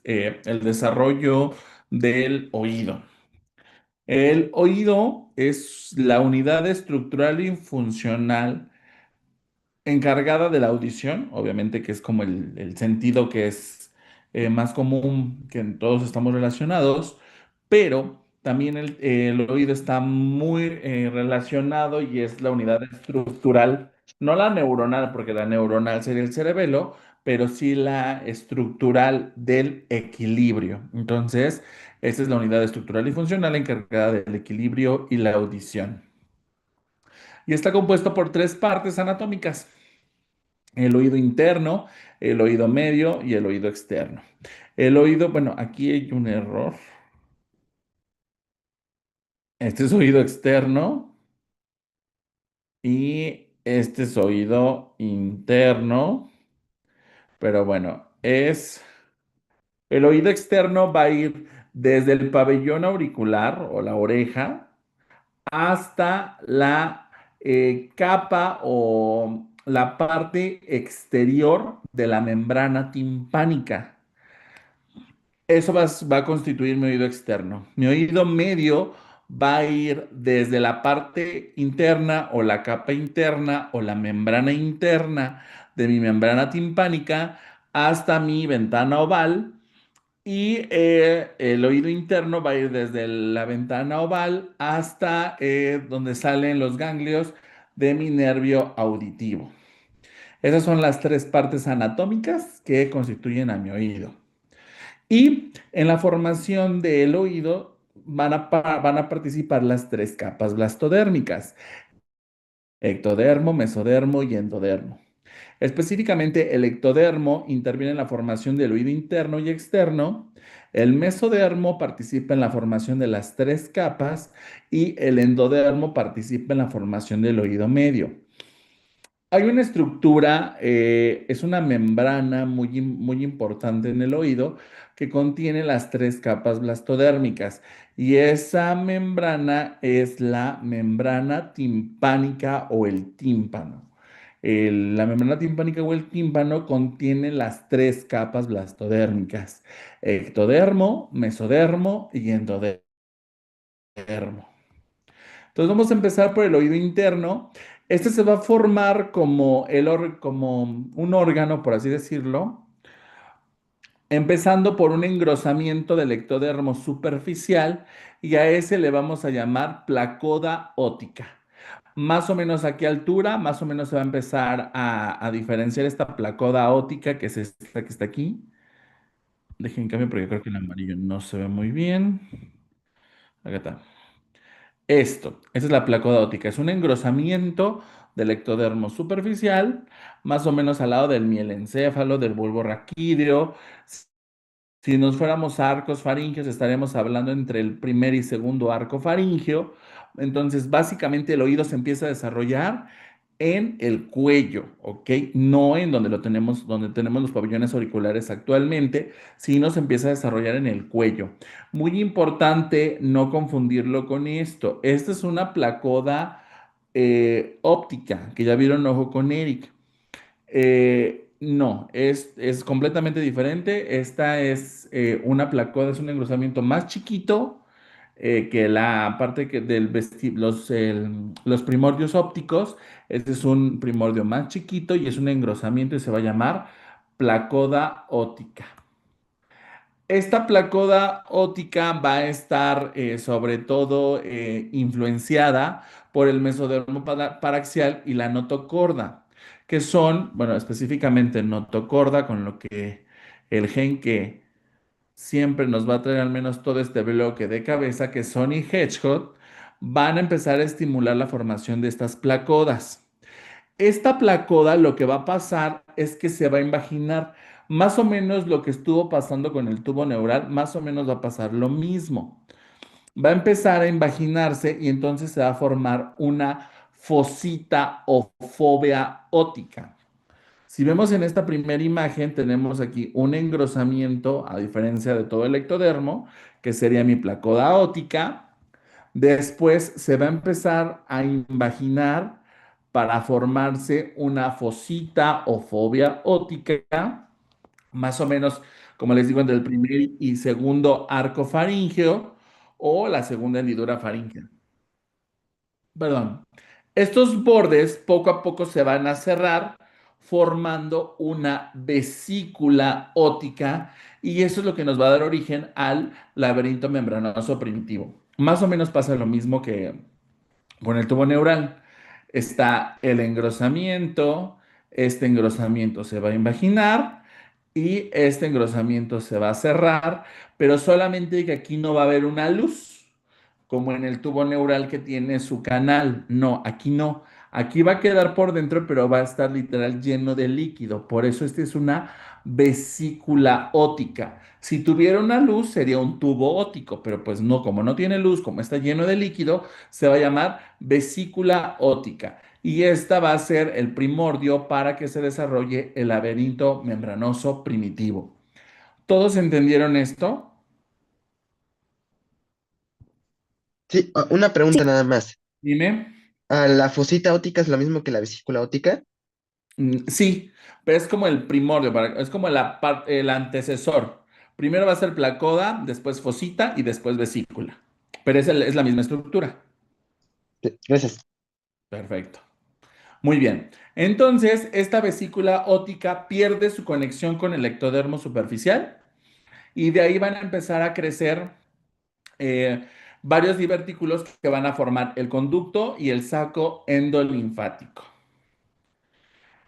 el desarrollo del oído. El oído es la unidad estructural y funcional encargada de la audición, obviamente que es como el sentido que es más común, que todos estamos relacionados, pero también el oído está muy relacionado y es la unidad estructural, no la neuronal, porque la neuronal sería el cerebelo, pero sí la estructural del equilibrio. Entonces, esa es la unidad estructural y funcional encargada del equilibrio y la audición. Y está compuesto por tres partes anatómicas: el oído interno, el oído medio y el oído externo. El oído, bueno, aquí hay un error. Este es oído externo y este es oído interno, pero bueno, el oído externo va a ir desde el pabellón auricular o la oreja hasta la capa o la parte exterior de la membrana timpánica. Eso va a constituir mi oído externo. Mi oído medio va a ir desde la parte interna o la capa interna o la membrana interna de mi membrana timpánica hasta mi ventana oval. Y el oído interno va a ir desde la ventana oval hasta donde salen los ganglios de mi nervio auditivo. Esas son las tres partes anatómicas que constituyen a mi oído. Y en la formación del oído van a participar las tres capas blastodérmicas: ectodermo, mesodermo y endodermo. Específicamente, el ectodermo interviene en la formación del oído interno y externo. El mesodermo participa en la formación de las tres capas y el endodermo participa en la formación del oído medio. Hay una estructura, es una membrana muy importante en el oído que contiene las tres capas blastodérmicas, y esa membrana es la membrana timpánica o el tímpano. La membrana timpánica o el tímpano contiene las tres capas blastodérmicas: ectodermo, mesodermo y endodermo. Entonces vamos a empezar por el oído interno. Este se va a formar como, como un órgano, por así decirlo, empezando por un engrosamiento del ectodermo superficial, y a ese le vamos a llamar placoda óptica. Más o menos a qué altura, más o menos se va a empezar a diferenciar esta placoda óptica, que es esta que está aquí. Dejen cambio porque creo que el amarillo no se ve muy bien. Acá está. Esta es la placoda óptica, es un engrosamiento del ectodermo superficial, más o menos al lado del mielencéfalo, del bulbo raquídeo. Si nos fuéramos a arcos faringeos, estaríamos hablando entre el primer y segundo arco faríngeo. Entonces, básicamente el oído se empieza a desarrollar en el cuello, ¿ok? No en donde lo tenemos, donde tenemos los pabellones auriculares actualmente, sino se empieza a desarrollar en el cuello. Muy importante no confundirlo con esto. Esta es una placoda óptica, que ya vieron ojo con Eric. No, es completamente diferente. Esta es una placoda, es un engrosamiento más chiquito que la parte del los primordios ópticos. Este es un primordio más chiquito y es un engrosamiento y se va a llamar placoda óptica. Esta placoda óptica va a estar sobre todo influenciada por el mesodermo paraxial y la notocorda, que son, bueno, específicamente notocorda, con lo que el gen que siempre nos va a traer al menos todo este bloque de cabeza, que Sony Hedgehog, van a empezar a estimular la formación de estas placodas. Esta placoda, lo que va a pasar es que se va a invaginar. Más o menos lo que estuvo pasando con el tubo neural, más o menos va a pasar lo mismo. Va a empezar a invaginarse y entonces se va a formar una fosita o fóvea óptica. Si vemos en esta primera imagen, tenemos aquí un engrosamiento, a diferencia de todo el ectodermo, que sería mi placoda óptica. Después se va a empezar a invaginar para formarse una fosita o fobia óptica, más o menos como les digo, entre el primer y segundo arco faríngeo o la segunda hendidura faríngea. Perdón. Estos bordes poco a poco se van a cerrar formando una vesícula óptica y eso es lo que nos va a dar origen al laberinto membranoso primitivo. Más o menos pasa lo mismo que con el tubo neural. Está el engrosamiento, este engrosamiento se va a invaginar y este engrosamiento se va a cerrar, pero solamente que aquí no va a haber una luz, como en el tubo neural que tiene su canal. No, aquí no. Aquí va a quedar por dentro, pero va a estar literal lleno de líquido. Por eso este es una vesícula óptica. Si tuviera una luz, sería un tubo óptico, pero pues no, como no tiene luz, como está lleno de líquido, se va a llamar vesícula óptica. Y esta va a ser el primordio para que se desarrolle el laberinto membranoso primitivo. ¿Todos entendieron esto? Sí, una pregunta nada más. Dime. ¿La fosita óptica es lo mismo que la vesícula óptica? Sí, pero es como el primordio, es como el antecesor. Primero va a ser placoda, después fosita y después vesícula. Pero es la misma estructura. Sí, gracias. Perfecto. Muy bien. Entonces, esta vesícula óptica pierde su conexión con el ectodermo superficial y de ahí van a empezar a crecer varios divertículos que van a formar el conducto y el saco endolinfático.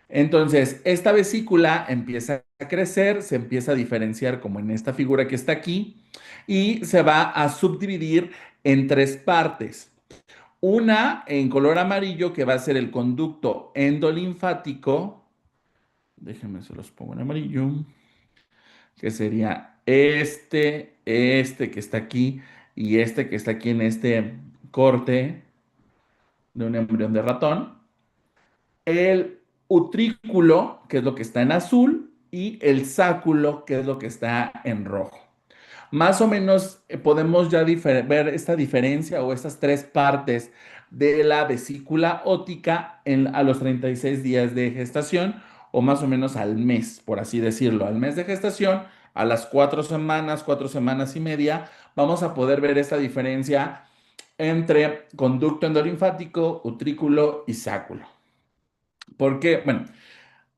Entonces, esta vesícula empieza a crecer, se empieza a diferenciar como en esta figura que está aquí y se va a subdividir en tres partes. Una en color amarillo que va a ser el conducto endolinfático. Déjenme se los pongo en amarillo, que sería este que está aquí y este que está aquí en este corte de un embrión de ratón. El utrículo, que es lo que está en azul, y el sáculo, que es lo que está en rojo. Más o menos podemos ya ver esta diferencia o estas tres partes de la vesícula óptica a los 36 días de gestación o más o menos al mes, por así decirlo. Al mes de gestación, a las 4 semanas y media, vamos a poder ver esta diferencia entre conducto endolinfático, utrículo y sáculo. Porque, bueno,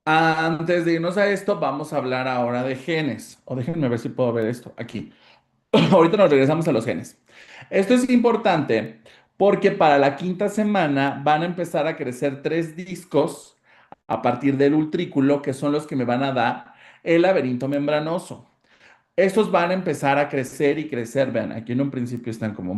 antes de irnos a esto, vamos a hablar ahora de genes. O déjenme ver si puedo ver esto aquí. Ahorita nos regresamos a los genes. Esto es importante porque para la quinta semana van a empezar a crecer tres discos a partir del utrículo, que son los que me van a dar el laberinto membranoso. Estos van a empezar a crecer y crecer. Vean, aquí en un principio están como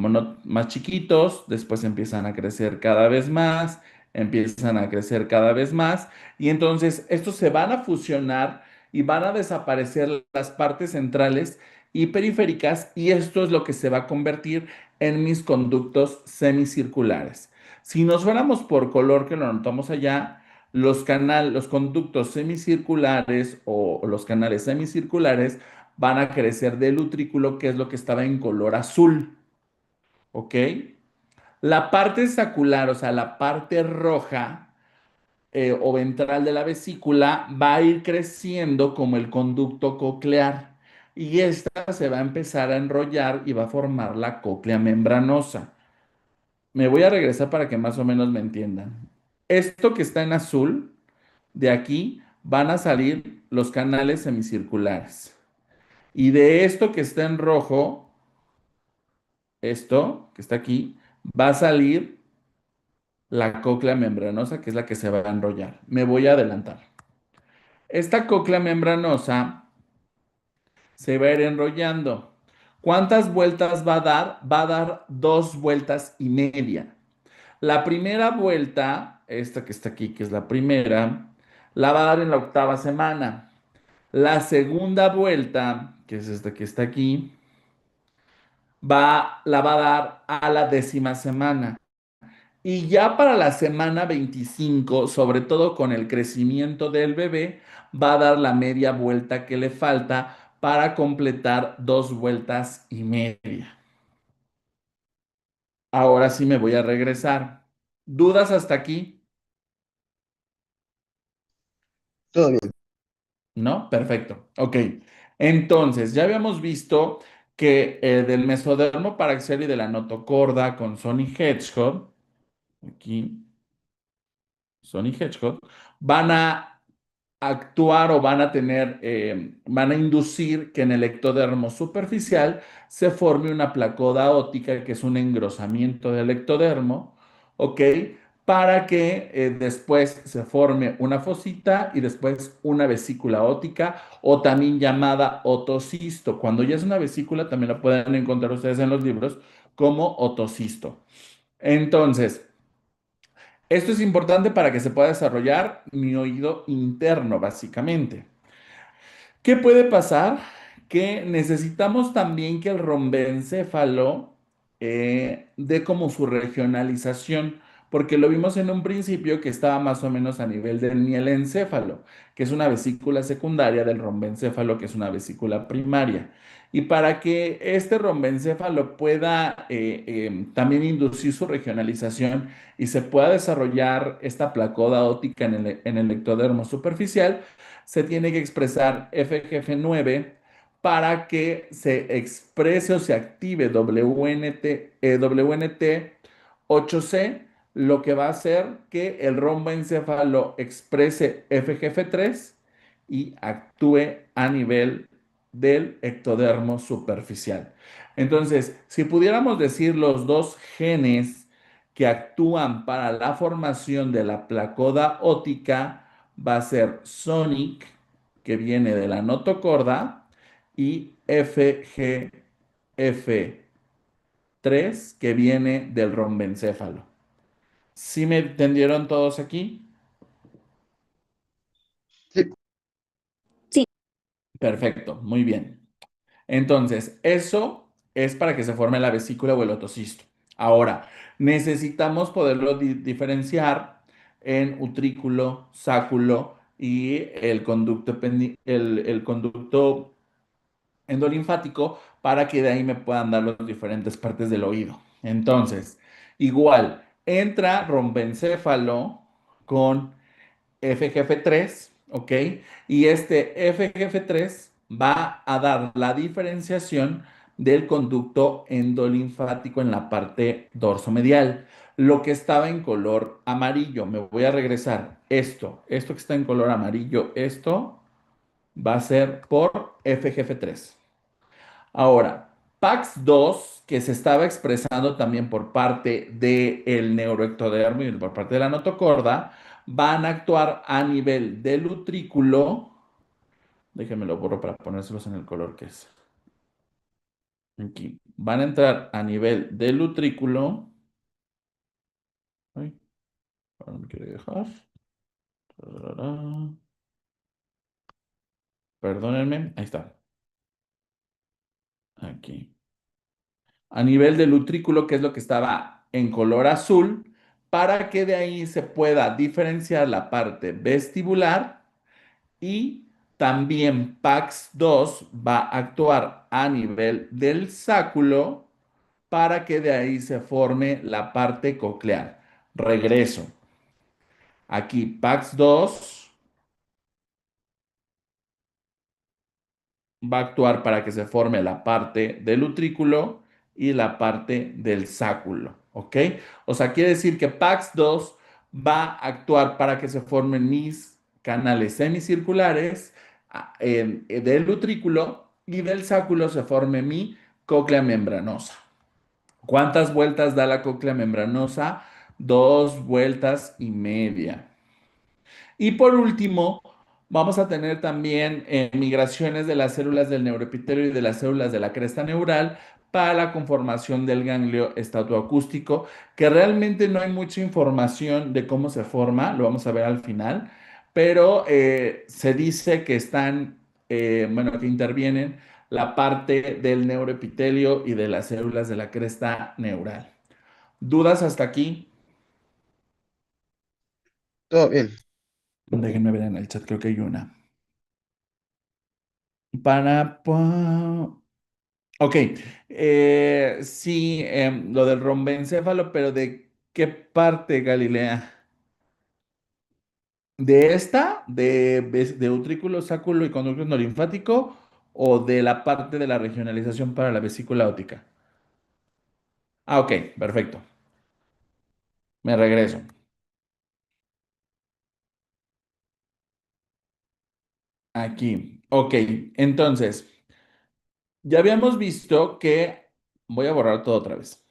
no, más chiquitos, después empiezan a crecer cada vez más, empiezan a crecer cada vez más, y entonces estos se van a fusionar y van a desaparecer las partes centrales y periféricas, y esto es lo que se va a convertir en mis conductos semicirculares. Si nos fuéramos por color, que lo notamos allá, los conductos semicirculares o los canales semicirculares van a crecer del utrículo, que es lo que estaba en color azul. ¿Ok? La parte sacular, o sea, la parte roja o ventral de la vesícula va a ir creciendo como el conducto coclear y esta se va a empezar a enrollar y va a formar la cóclea membranosa. Me voy a regresar para que más o menos me entiendan. Esto que está en azul, de aquí van a salir los canales semicirculares. Y de esto que está en rojo, esto que está aquí, va a salir la cóclea membranosa, que es la que se va a enrollar. Me voy a adelantar. Esta cóclea membranosa se va a ir enrollando. ¿Cuántas vueltas va a dar? Va a dar 2 vueltas y media. La primera vuelta, esta que está aquí, que es la primera, la va a dar en la octava semana. La segunda vuelta, que es esta que está aquí, la va a dar a la 10ª semana. Y ya para la semana 25, sobre todo con el crecimiento del bebé, va a dar la media vuelta que le falta para completar 2 vueltas y media. Ahora sí me voy a regresar. ¿Dudas hasta aquí? Todo bien. ¿No? Perfecto. Ok. Entonces, ya habíamos visto que del mesodermo paraxial y de la notocorda con Sonic Hedgehog, aquí, Sonic Hedgehog, van a actuar o van a tener, van a inducir que en el ectodermo superficial se forme una placoda óptica, que es un engrosamiento del ectodermo, ¿ok? Para que después se forme una fosita y después una vesícula óptica o también llamada otocisto. Cuando ya es una vesícula, también la pueden encontrar ustedes en los libros como otocisto. Entonces, esto es importante para que se pueda desarrollar mi oído interno, básicamente. ¿Qué puede pasar? Que necesitamos también que el rombencéfalo dé como su regionalización, porque lo vimos en un principio que estaba más o menos a nivel del mielencéfalo, que es una vesícula secundaria del rombencéfalo, que es una vesícula primaria. Y para que este rombencéfalo pueda también inducir su regionalización y se pueda desarrollar esta placoda óptica en el ectodermo superficial, se tiene que expresar FGF9 para que se exprese o se active WNT 8C, lo que va a hacer que el romboencéfalo exprese FGF3 y actúe a nivel del ectodermo superficial. Entonces, si pudiéramos decir los dos genes que actúan para la formación de la placoda óptica, va a ser Sonic, que viene de la notocorda, y FGF3, que viene del rombencéfalo. ¿Sí me entendieron todos aquí? Sí, Sí, Perfecto, muy bien. Entonces, eso es para que se forme la vesícula o el otocisto. Ahora, necesitamos poderlo diferenciar en utrículo, sáculo y el conducto endolinfático para que de ahí me puedan dar las diferentes partes del oído. Entonces, igual, entra rombencéfalo con FGF3, ¿ok? Y este FGF3 va a dar la diferenciación del conducto endolinfático en la parte dorsomedial. Lo que estaba en color amarillo, me voy a regresar. Esto que está en color amarillo, esto va a ser por FGF3. Ahora, PAX2, que se estaba expresando también por parte del neuroectodermo y por parte de la notocorda, van a actuar a nivel del utrículo. Déjenme lo borro para ponérselos en el color que es. Aquí. Van a entrar a nivel del utrículo. Ay, ahora no me quiere dejar. Tararara. Perdónenme. Ahí está. Aquí. A nivel del utrículo, que es lo que estaba en color azul, para que de ahí se pueda diferenciar la parte vestibular y también PAX2 va a actuar a nivel del sáculo para que de ahí se forme la parte coclear. Regreso. Aquí PAX2 va a actuar para que se forme la parte del utrículo y la parte del sáculo, ¿ok? O sea, quiere decir que PAX2 va a actuar para que se formen mis canales semicirculares del utrículo y del sáculo se forme mi cóclea membranosa. ¿Cuántas vueltas da la cóclea membranosa? 2 vueltas y media. Y por último, vamos a tener también migraciones de las células del neuroepitelio y de las células de la cresta neural para la conformación del ganglio estatoacústico, que realmente no hay mucha información de cómo se forma, lo vamos a ver al final, pero se dice que están, bueno, que intervienen la parte del neuroepitelio y de las células de la cresta neural. ¿Dudas hasta aquí? todo bien. Déjenme ver en el chat, creo que hay una. Para... Ok, sí, lo del rombencéfalo, pero ¿de qué parte, Galilea? ¿De esta, de utrículo, sáculo y conducto linfático, o de la parte de la regionalización para la vesícula óptica? Ah, ok, perfecto. Me regreso. Aquí. Ok, entonces, ya habíamos visto que... Voy a borrar todo otra vez.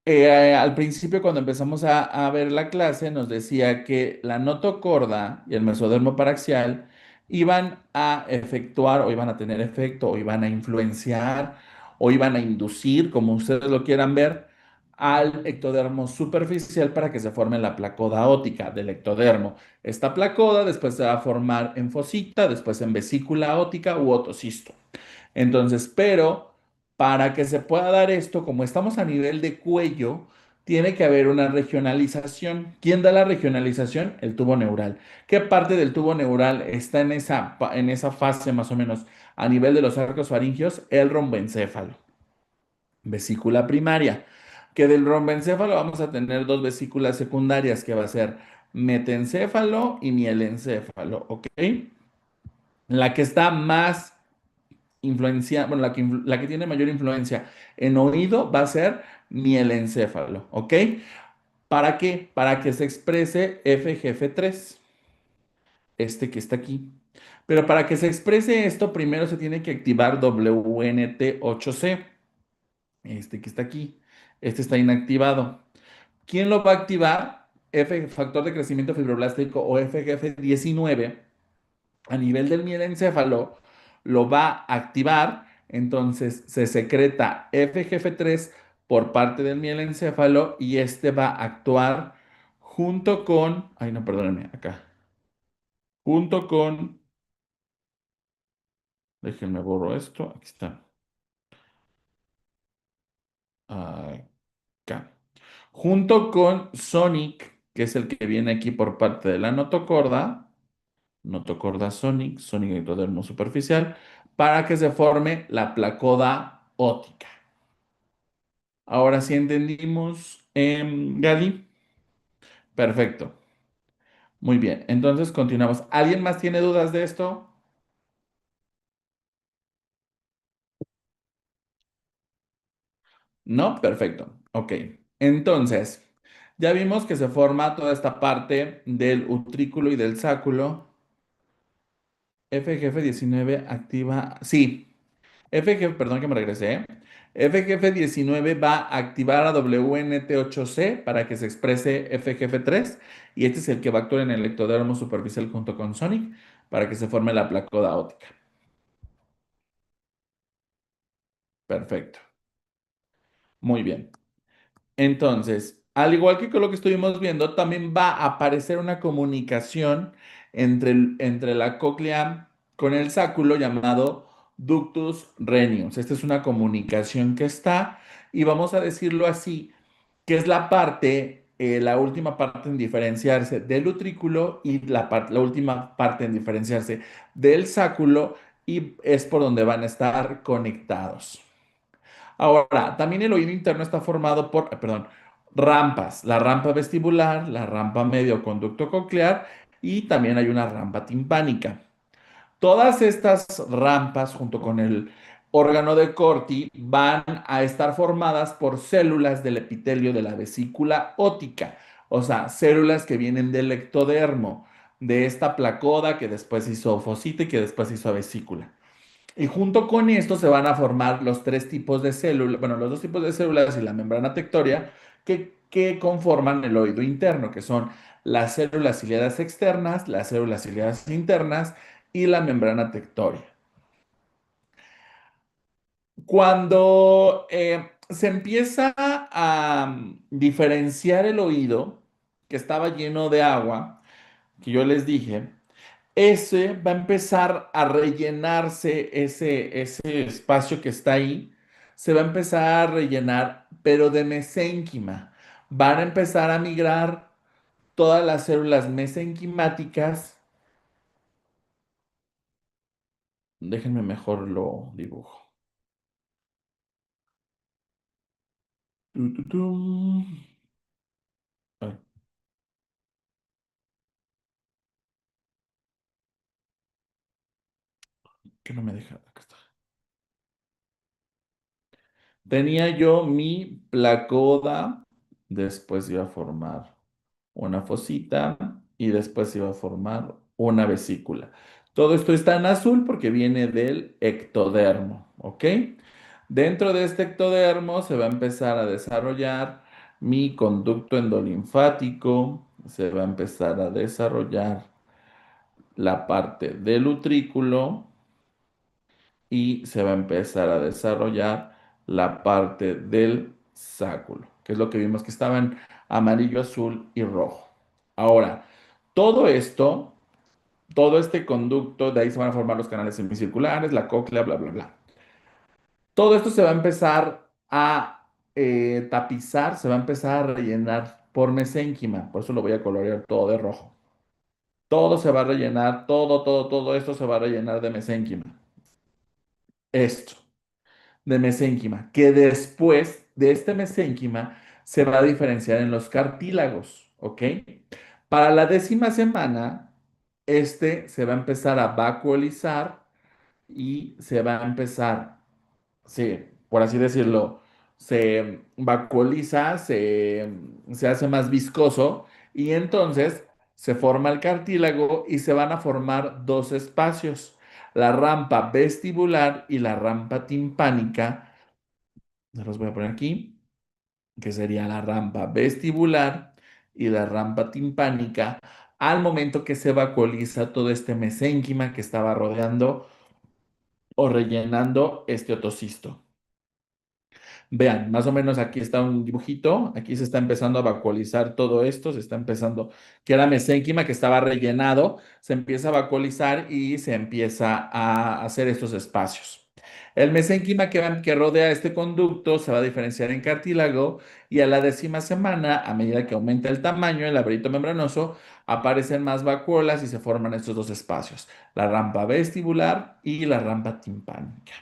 Al principio, cuando empezamos a ver la clase, nos decía que la notocorda y el mesodermo paraxial iban a efectuar o iban a tener efecto o iban a influenciar o iban a inducir, como ustedes lo quieran ver, al ectodermo superficial para que se forme la placoda óptica del ectodermo. Esta placoda después se va a formar en fosita, después en vesícula óptica u otocisto. Entonces, pero para que se pueda dar esto, como estamos a nivel de cuello, tiene que haber una regionalización. ¿Quién da la regionalización? El tubo neural. ¿Qué parte del tubo neural está en esa fase más o menos a nivel de los arcos faringios? El romboencéfalo, vesícula primaria. Que del romboencéfalo vamos a tener dos vesículas secundarias, que va a ser metencéfalo y mielencéfalo, ¿ok? La que está más influencia, bueno, la que tiene mayor influencia en oído va a ser mielencéfalo, ¿ok? ¿Para qué? Para que se exprese FGF3, este que está aquí. Pero para que se exprese esto, primero se tiene que activar WNT8C, este que está aquí. Este está inactivado. ¿Quién lo va a activar? Factor de crecimiento fibroblástico o FGF19 a nivel del mielencéfalo lo va a activar, entonces se secreta FGF3 por parte del mielencéfalo y este va a actuar junto con, ay no, perdónenme, acá, junto con, déjenme borro esto, aquí está, acá, junto con Sonic, que es el que viene aquí por parte de la notocorda, notocorda Sonic, Sonic ectodermo superficial, para que se forme la placoda óptica. Ahora sí entendimos, Gali. Perfecto. Muy bien. Entonces continuamos. ¿Alguien más tiene dudas de esto? No, perfecto. Ok. Entonces, ya vimos que se forma toda esta parte del utrículo y del sáculo. FGF19 activa. Sí, FGF, perdón que me regresé. FGF19 va a activar a WNT8C para que se exprese FGF3 y este es el que va a actuar en el ectodermo superficial junto con Sonic para que se forme la placoda óptica. Perfecto. Muy bien. Entonces, al igual que con lo que estuvimos viendo, también va a aparecer una comunicación entre la cóclea con el sáculo llamado ductus renius. Esta es una comunicación que está, y vamos a decirlo así, que es la parte, la última parte en diferenciarse del utrículo y la última parte en diferenciarse del sáculo, y es por donde van a estar conectados. Ahora, también el oído interno está formado por, perdón, rampas, la rampa vestibular, la rampa medio conducto coclear y también hay una rampa timpánica. Todas estas rampas, junto con el órgano de Corti, van a estar formadas por células del epitelio de la vesícula óptica, o sea, células que vienen del ectodermo, de esta placoda que después hizo fosita y que después hizo vesícula. Y junto con esto se van a formar los tres tipos de células, bueno, los dos tipos de células y la membrana tectoria que conforman el oído interno, que son las células ciliadas externas, las células ciliadas internas y la membrana tectoria. Cuando se empieza a diferenciar el oído, que estaba lleno de agua, que yo les dije, ese va a empezar a rellenarse, ese espacio que está ahí, se va a empezar a rellenar, pero de mesénquima. Van a empezar a migrar todas las células mesenquimáticas. Déjenme mejor lo dibujo. Tu, tu, tu. Ay, Que no me deja. Acá está. Tenía yo mi placoda, después iba a formar una fosita y después iba a formar una vesícula. Todo esto está en azul porque viene del ectodermo, ¿ok? Dentro de este ectodermo se va a empezar a desarrollar mi conducto endolinfático, se va a empezar a desarrollar la parte del utrículo y se va a empezar a desarrollar la parte del sáculo, que es lo que vimos que estaba en amarillo, azul y rojo. Ahora, todo esto, todo este conducto, de ahí se van a formar los canales semicirculares, la cóclea, bla, bla, bla. Todo esto se va a empezar a tapizar, se va a empezar a rellenar por mesénquima, por eso lo voy a colorear todo de rojo. Todo se va a rellenar, todo esto se va a rellenar de mesénquima. Esto. De mesénquima, que después de este mesénquima se va a diferenciar en los cartílagos, ¿ok? Para la 10ª semana, este se va a empezar a vacuolizar y se va a empezar, sí, por así decirlo, se vacuoliza, se hace más viscoso y entonces se forma el cartílago y se van a formar dos espacios, la rampa vestibular y la rampa timpánica. Se los voy a poner aquí, que sería la rampa vestibular y la rampa timpánica al momento que se vacuoliza todo este mesénquima que estaba rodeando o rellenando este otocisto. Vean, más o menos aquí está un dibujito, aquí se está empezando a vacuolizar todo esto, se está empezando, que era mesénquima que estaba rellenado, se empieza a vacuolizar y se empieza a hacer estos espacios. El mesénquima que rodea este conducto se va a diferenciar en cartílago y a la 10ª semana, a medida que aumenta el tamaño, el laberinto membranoso, aparecen más vacuolas y se forman estos dos espacios, la rampa vestibular y la rampa timpánica.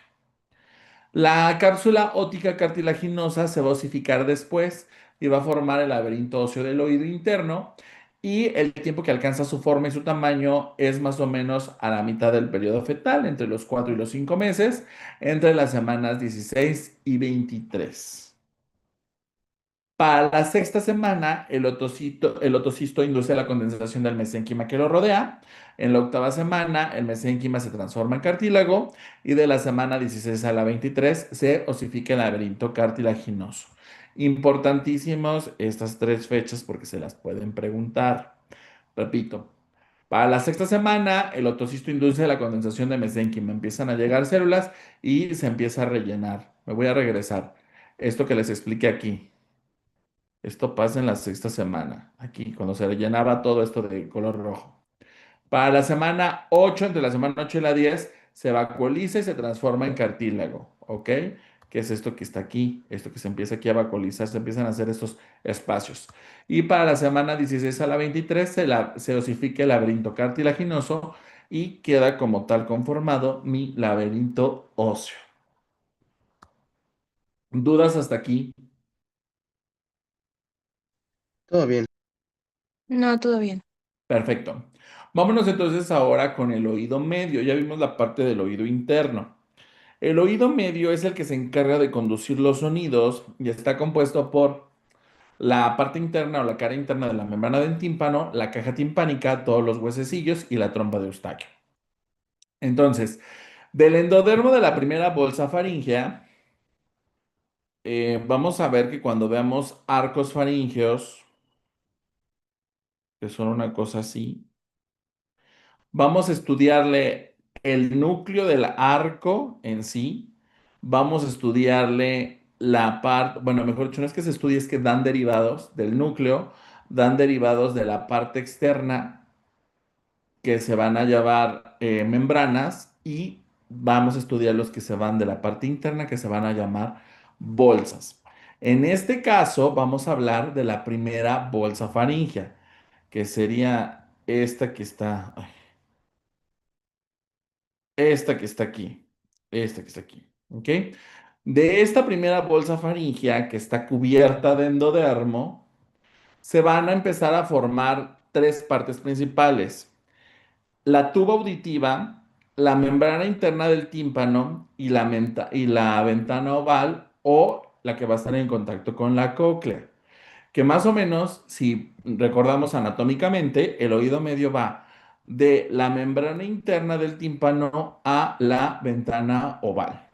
La cápsula óptica cartilaginosa se va a osificar después y va a formar el laberinto óseo del oído interno y el tiempo que alcanza su forma y su tamaño es más o menos a la mitad del periodo fetal, entre los 4 y los 5 meses, entre las semanas 16 y 23. Para la 6ª semana, el otocisto induce la condensación del mesénquima que lo rodea. En la 8ª semana, el mesénquima se transforma en cartílago y de la semana 16 a la 23 se osifica el laberinto cartilaginoso. Importantísimos estas tres fechas porque se las pueden preguntar. Repito, para la 6ª semana, el otocisto induce la condensación de mesénquima. Empiezan a llegar células y se empieza a rellenar. Me voy a regresar. Esto que les expliqué aquí. Esto pasa en la 6ª semana, aquí, cuando se rellenaba todo esto de color rojo. Para la semana 8, entre la semana 8 y la 10, se vacuoliza y se transforma en cartílago, ¿ok? ¿Qué es esto que está aquí? Esto que se empieza aquí a vacuolizar, se empiezan a hacer estos espacios. Y para la semana 16 a la 23 se osifica el laberinto cartilaginoso y queda como tal conformado mi laberinto óseo. ¿Dudas hasta aquí? Todo bien. No, todo bien. Perfecto. Vámonos entonces ahora con el oído medio. Ya vimos la parte del oído interno. El oído medio es el que se encarga de conducir los sonidos y está compuesto por la parte interna o la cara interna de la membrana del tímpano, la caja timpánica, todos los huesecillos y la trompa de Eustaquio. Entonces, del endodermo de la primera bolsa faríngea, vamos a ver que cuando veamos arcos faríngeos, que son una cosa así, vamos a estudiarle el núcleo del arco en sí. Vamos a estudiarle la parte, bueno, mejor dicho, no es que se estudie, es que dan derivados del núcleo, dan derivados de la parte externa que se van a llamar membranas y vamos a estudiar los que se van de la parte interna que se van a llamar bolsas. En este caso, vamos a hablar de la primera bolsa faríngea, que sería esta que está. Esta que está aquí. Esta que está aquí. ¿Ok? De esta primera bolsa faríngea que está cubierta de endodermo, se van a empezar a formar tres partes principales. La tuba auditiva, la membrana interna del tímpano y la ventana oval o la que va a estar en contacto con la cóclea. Que más o menos, si recordamos anatómicamente, el oído medio va de la membrana interna del tímpano a la ventana oval.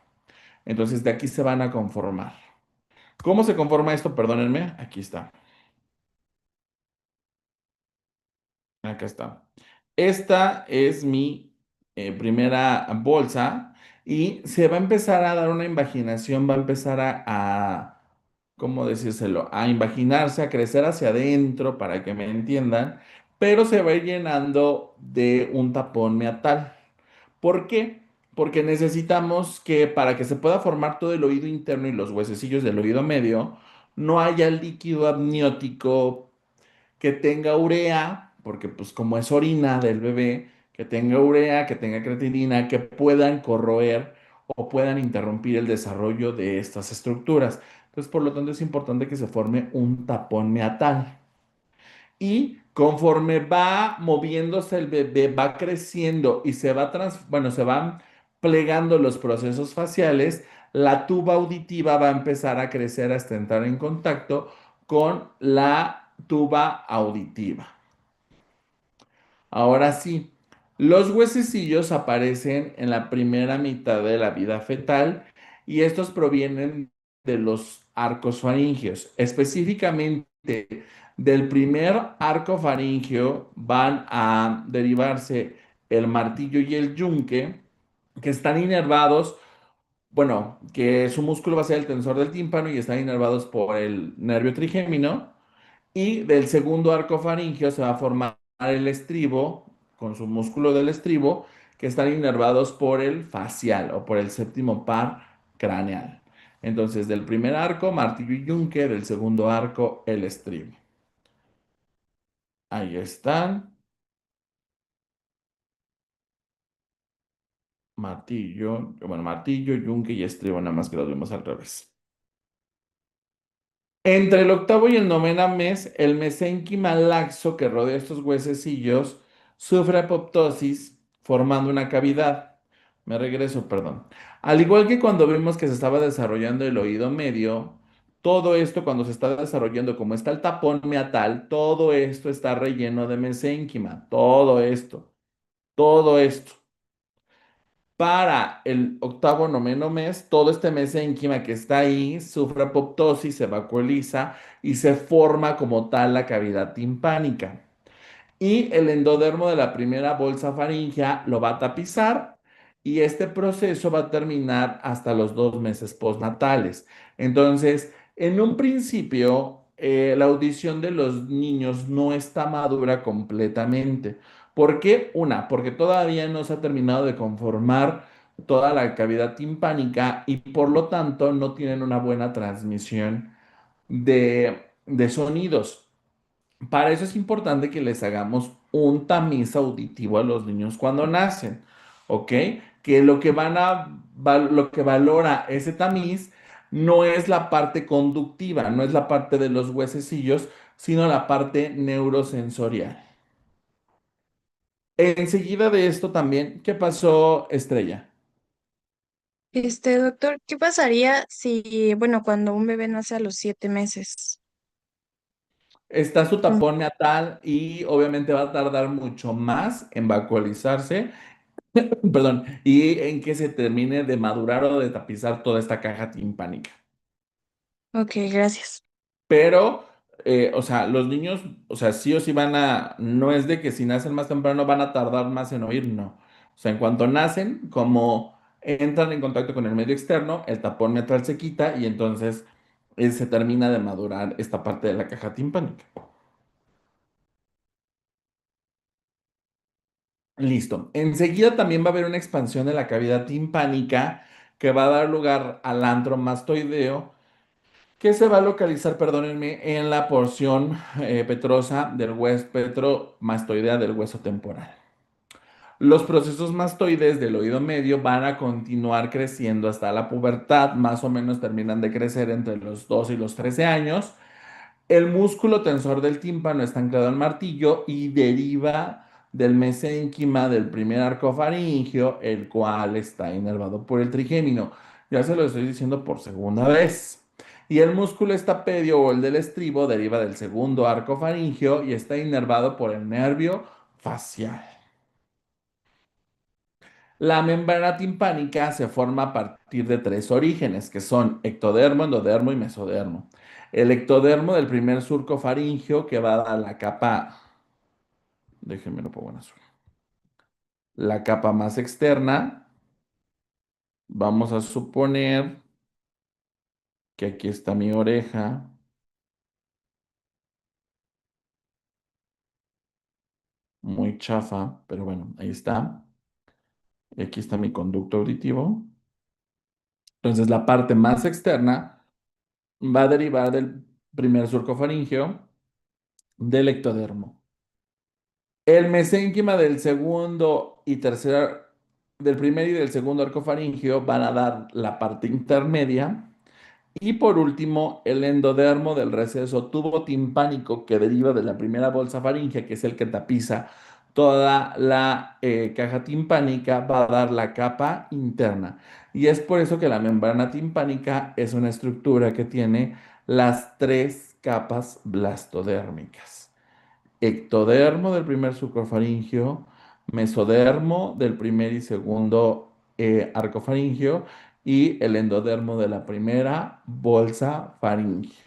Entonces de aquí se van a conformar. ¿Cómo se conforma esto? Perdónenme, aquí está. Acá está. Esta es mi primera bolsa y se va a empezar a dar una invaginación, va a empezar ¿cómo decírselo? A invaginarse, a crecer hacia adentro para que me entiendan, pero se va a ir llenando de un tapón meatal. ¿Por qué? Porque necesitamos que para que se pueda formar todo el oído interno y los huesecillos del oído medio, no haya líquido amniótico que tenga urea, porque pues como es orina del bebé, que tenga urea, que tenga creatinina, que puedan corroer o puedan interrumpir el desarrollo de estas estructuras. Entonces, por lo tanto, es importante que se forme un tapón meatal. Y conforme va moviéndose el bebé, va creciendo y bueno, se van plegando los procesos faciales, la tuba auditiva va a empezar a crecer hasta entrar en contacto con la tuba auditiva. Ahora sí, los huesecillos aparecen en la primera mitad de la vida fetal y estos provienen de los arcos faringeos. Específicamente, del primer arco faríngeo van a derivarse el martillo y el yunque, que están inervados, bueno, que su músculo va a ser el tensor del tímpano y están inervados por el nervio trigémino. Y del segundo arco faríngeo se va a formar el estribo, con su músculo del estribo, que están inervados por el facial o por el séptimo par craneal. Entonces, del primer arco, martillo y yunque, del segundo arco, el estribo. Ahí están. Martillo, bueno, martillo, yunque y estribo, nada más que los vemos al revés. Entre el octavo y el noveno mes, el mesénquima laxo que rodea estos huesecillos sufre apoptosis formando una cavidad. Me regreso, perdón. Al igual que cuando vimos que se estaba desarrollando el oído medio, todo esto cuando se está desarrollando, como está el tapón meatal, todo esto está relleno de mesénquima. Todo esto. Para el octavo noveno mes, todo este mesénquima que está ahí sufre apoptosis, se vacuoliza y se forma como tal la cavidad timpánica. Y el endodermo de la primera bolsa faríngea lo va a tapizar y este proceso va a terminar hasta los 2 meses postnatales. Entonces, en un principio, la audición de los niños no está madura completamente. ¿Por qué? Una, porque todavía no se ha terminado de conformar toda la cavidad timpánica y por lo tanto no tienen una buena transmisión de sonidos. Para eso es importante que les hagamos un tamiz auditivo a los niños cuando nacen, ¿ok? Que lo que valora ese tamiz no es la parte conductiva, no es la parte de los huesecillos, sino la parte neurosensorial. Enseguida de esto también, ¿qué pasó, Estrella? Doctor, ¿qué pasaría si, bueno, cuando un bebé nace a los 7 meses? Está su Mm, tapón natal y obviamente va a tardar mucho más en vacuolizarse, perdón, y en que se termine de madurar o de tapizar toda esta caja timpánica. Ok, gracias. Pero, o sea, los niños, o sea, sí o sí no es de que si nacen más temprano van a tardar más en oír, no. O sea, en cuanto nacen, como entran en contacto con el medio externo, el tapón metral se quita y entonces se termina de madurar esta parte de la caja timpánica. Listo. Enseguida también va a haber una expansión de la cavidad timpánica que va a dar lugar al antro mastoideo que se va a localizar, perdónenme, en la porción petrosa del hueso petromastoidea del hueso temporal. Los procesos mastoides del oído medio van a continuar creciendo hasta la pubertad, más o menos terminan de crecer entre los 2 y los 13 años. El músculo tensor del tímpano está anclado al martillo y deriva del mesénquima del primer arco faríngeo, el cual está inervado por el trigémino. Ya se lo estoy diciendo por segunda vez. Y el músculo estapedio o el del estribo deriva del segundo arco faríngeo y está inervado por el nervio facial. La membrana timpánica se forma a partir de tres orígenes, que son ectodermo, endodermo y mesodermo. El ectodermo del primer surco faríngeo que va a la capa, déjenme lo pongo en azul, la capa más externa, vamos a suponer que aquí está mi oreja, muy chafa, pero bueno, ahí está. Y aquí está mi conducto auditivo. Entonces la parte más externa va a derivar del primer surco faríngeo del ectodermo. El mesénquima del segundo y tercer, del primer y del segundo arco faríngeo van a dar la parte intermedia. Y por último, el endodermo del receso tubotimpánico que deriva de la primera bolsa faríngea, que es el que tapiza toda la caja timpánica, va a dar la capa interna. Y es por eso que la membrana timpánica es una estructura que tiene las tres capas blastodérmicas: ectodermo del primer sucrofaringio, mesodermo del primer y segundo arcofaringio y el endodermo de la primera bolsa faríngea.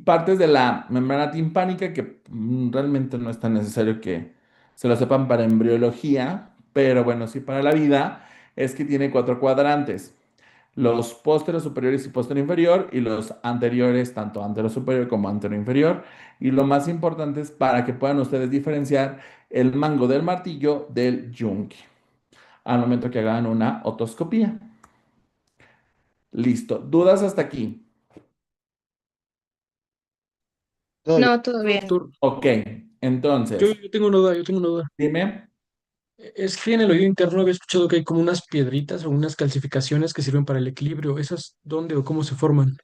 Partes de la membrana timpánica que realmente no es tan necesario que se lo sepan para embriología, pero bueno, sí para la vida, es que tiene cuatro cuadrantes: los pósteros superiores y posterior inferior, y los anteriores, tanto antero superior como antero inferior. Y lo más importante es para que puedan ustedes diferenciar el mango del martillo del yunque al momento que hagan una otoscopía. Listo. ¿Dudas hasta aquí? Todo bien. No, todo bien. Doctor, Ok. yo, Entonces, yo tengo una duda, yo tengo una duda. dime. Es que en el oído interno había escuchado que hay como unas piedritas o unas calcificaciones que sirven para el equilibrio. ¿Esas dónde o cómo se forman?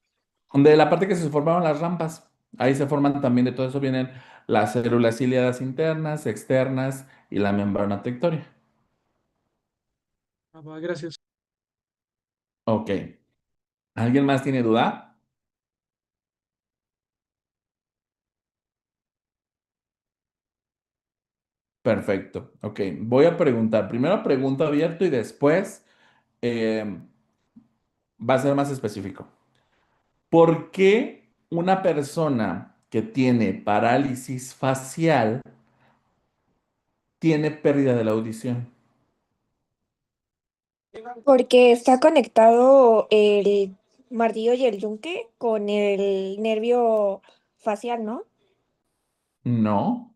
De la parte que se formaron las rampas. Ahí se forman también, de todo eso vienen las células ciliadas internas, externas y la membrana tectórea. Ah, va, gracias. Ok. ¿Alguien más tiene duda? Perfecto. Ok, voy a preguntar. Primero pregunto abierto y después eh, va a ser más específico. ¿Por qué una persona que tiene parálisis facial tiene pérdida de la audición? Porque está conectado el martillo y el yunque con el nervio facial, ¿no? No.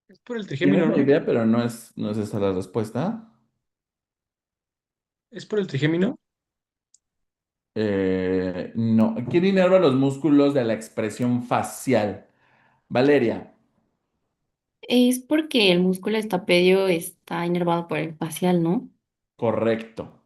Es por el Tienes trigémino, la ¿no? idea, pero no es esa la respuesta. Es por el trigémino. No. ¿Quién inerva los músculos de la expresión facial? Valeria. Es porque el músculo estapedio está inervado por el facial, ¿no? Correcto.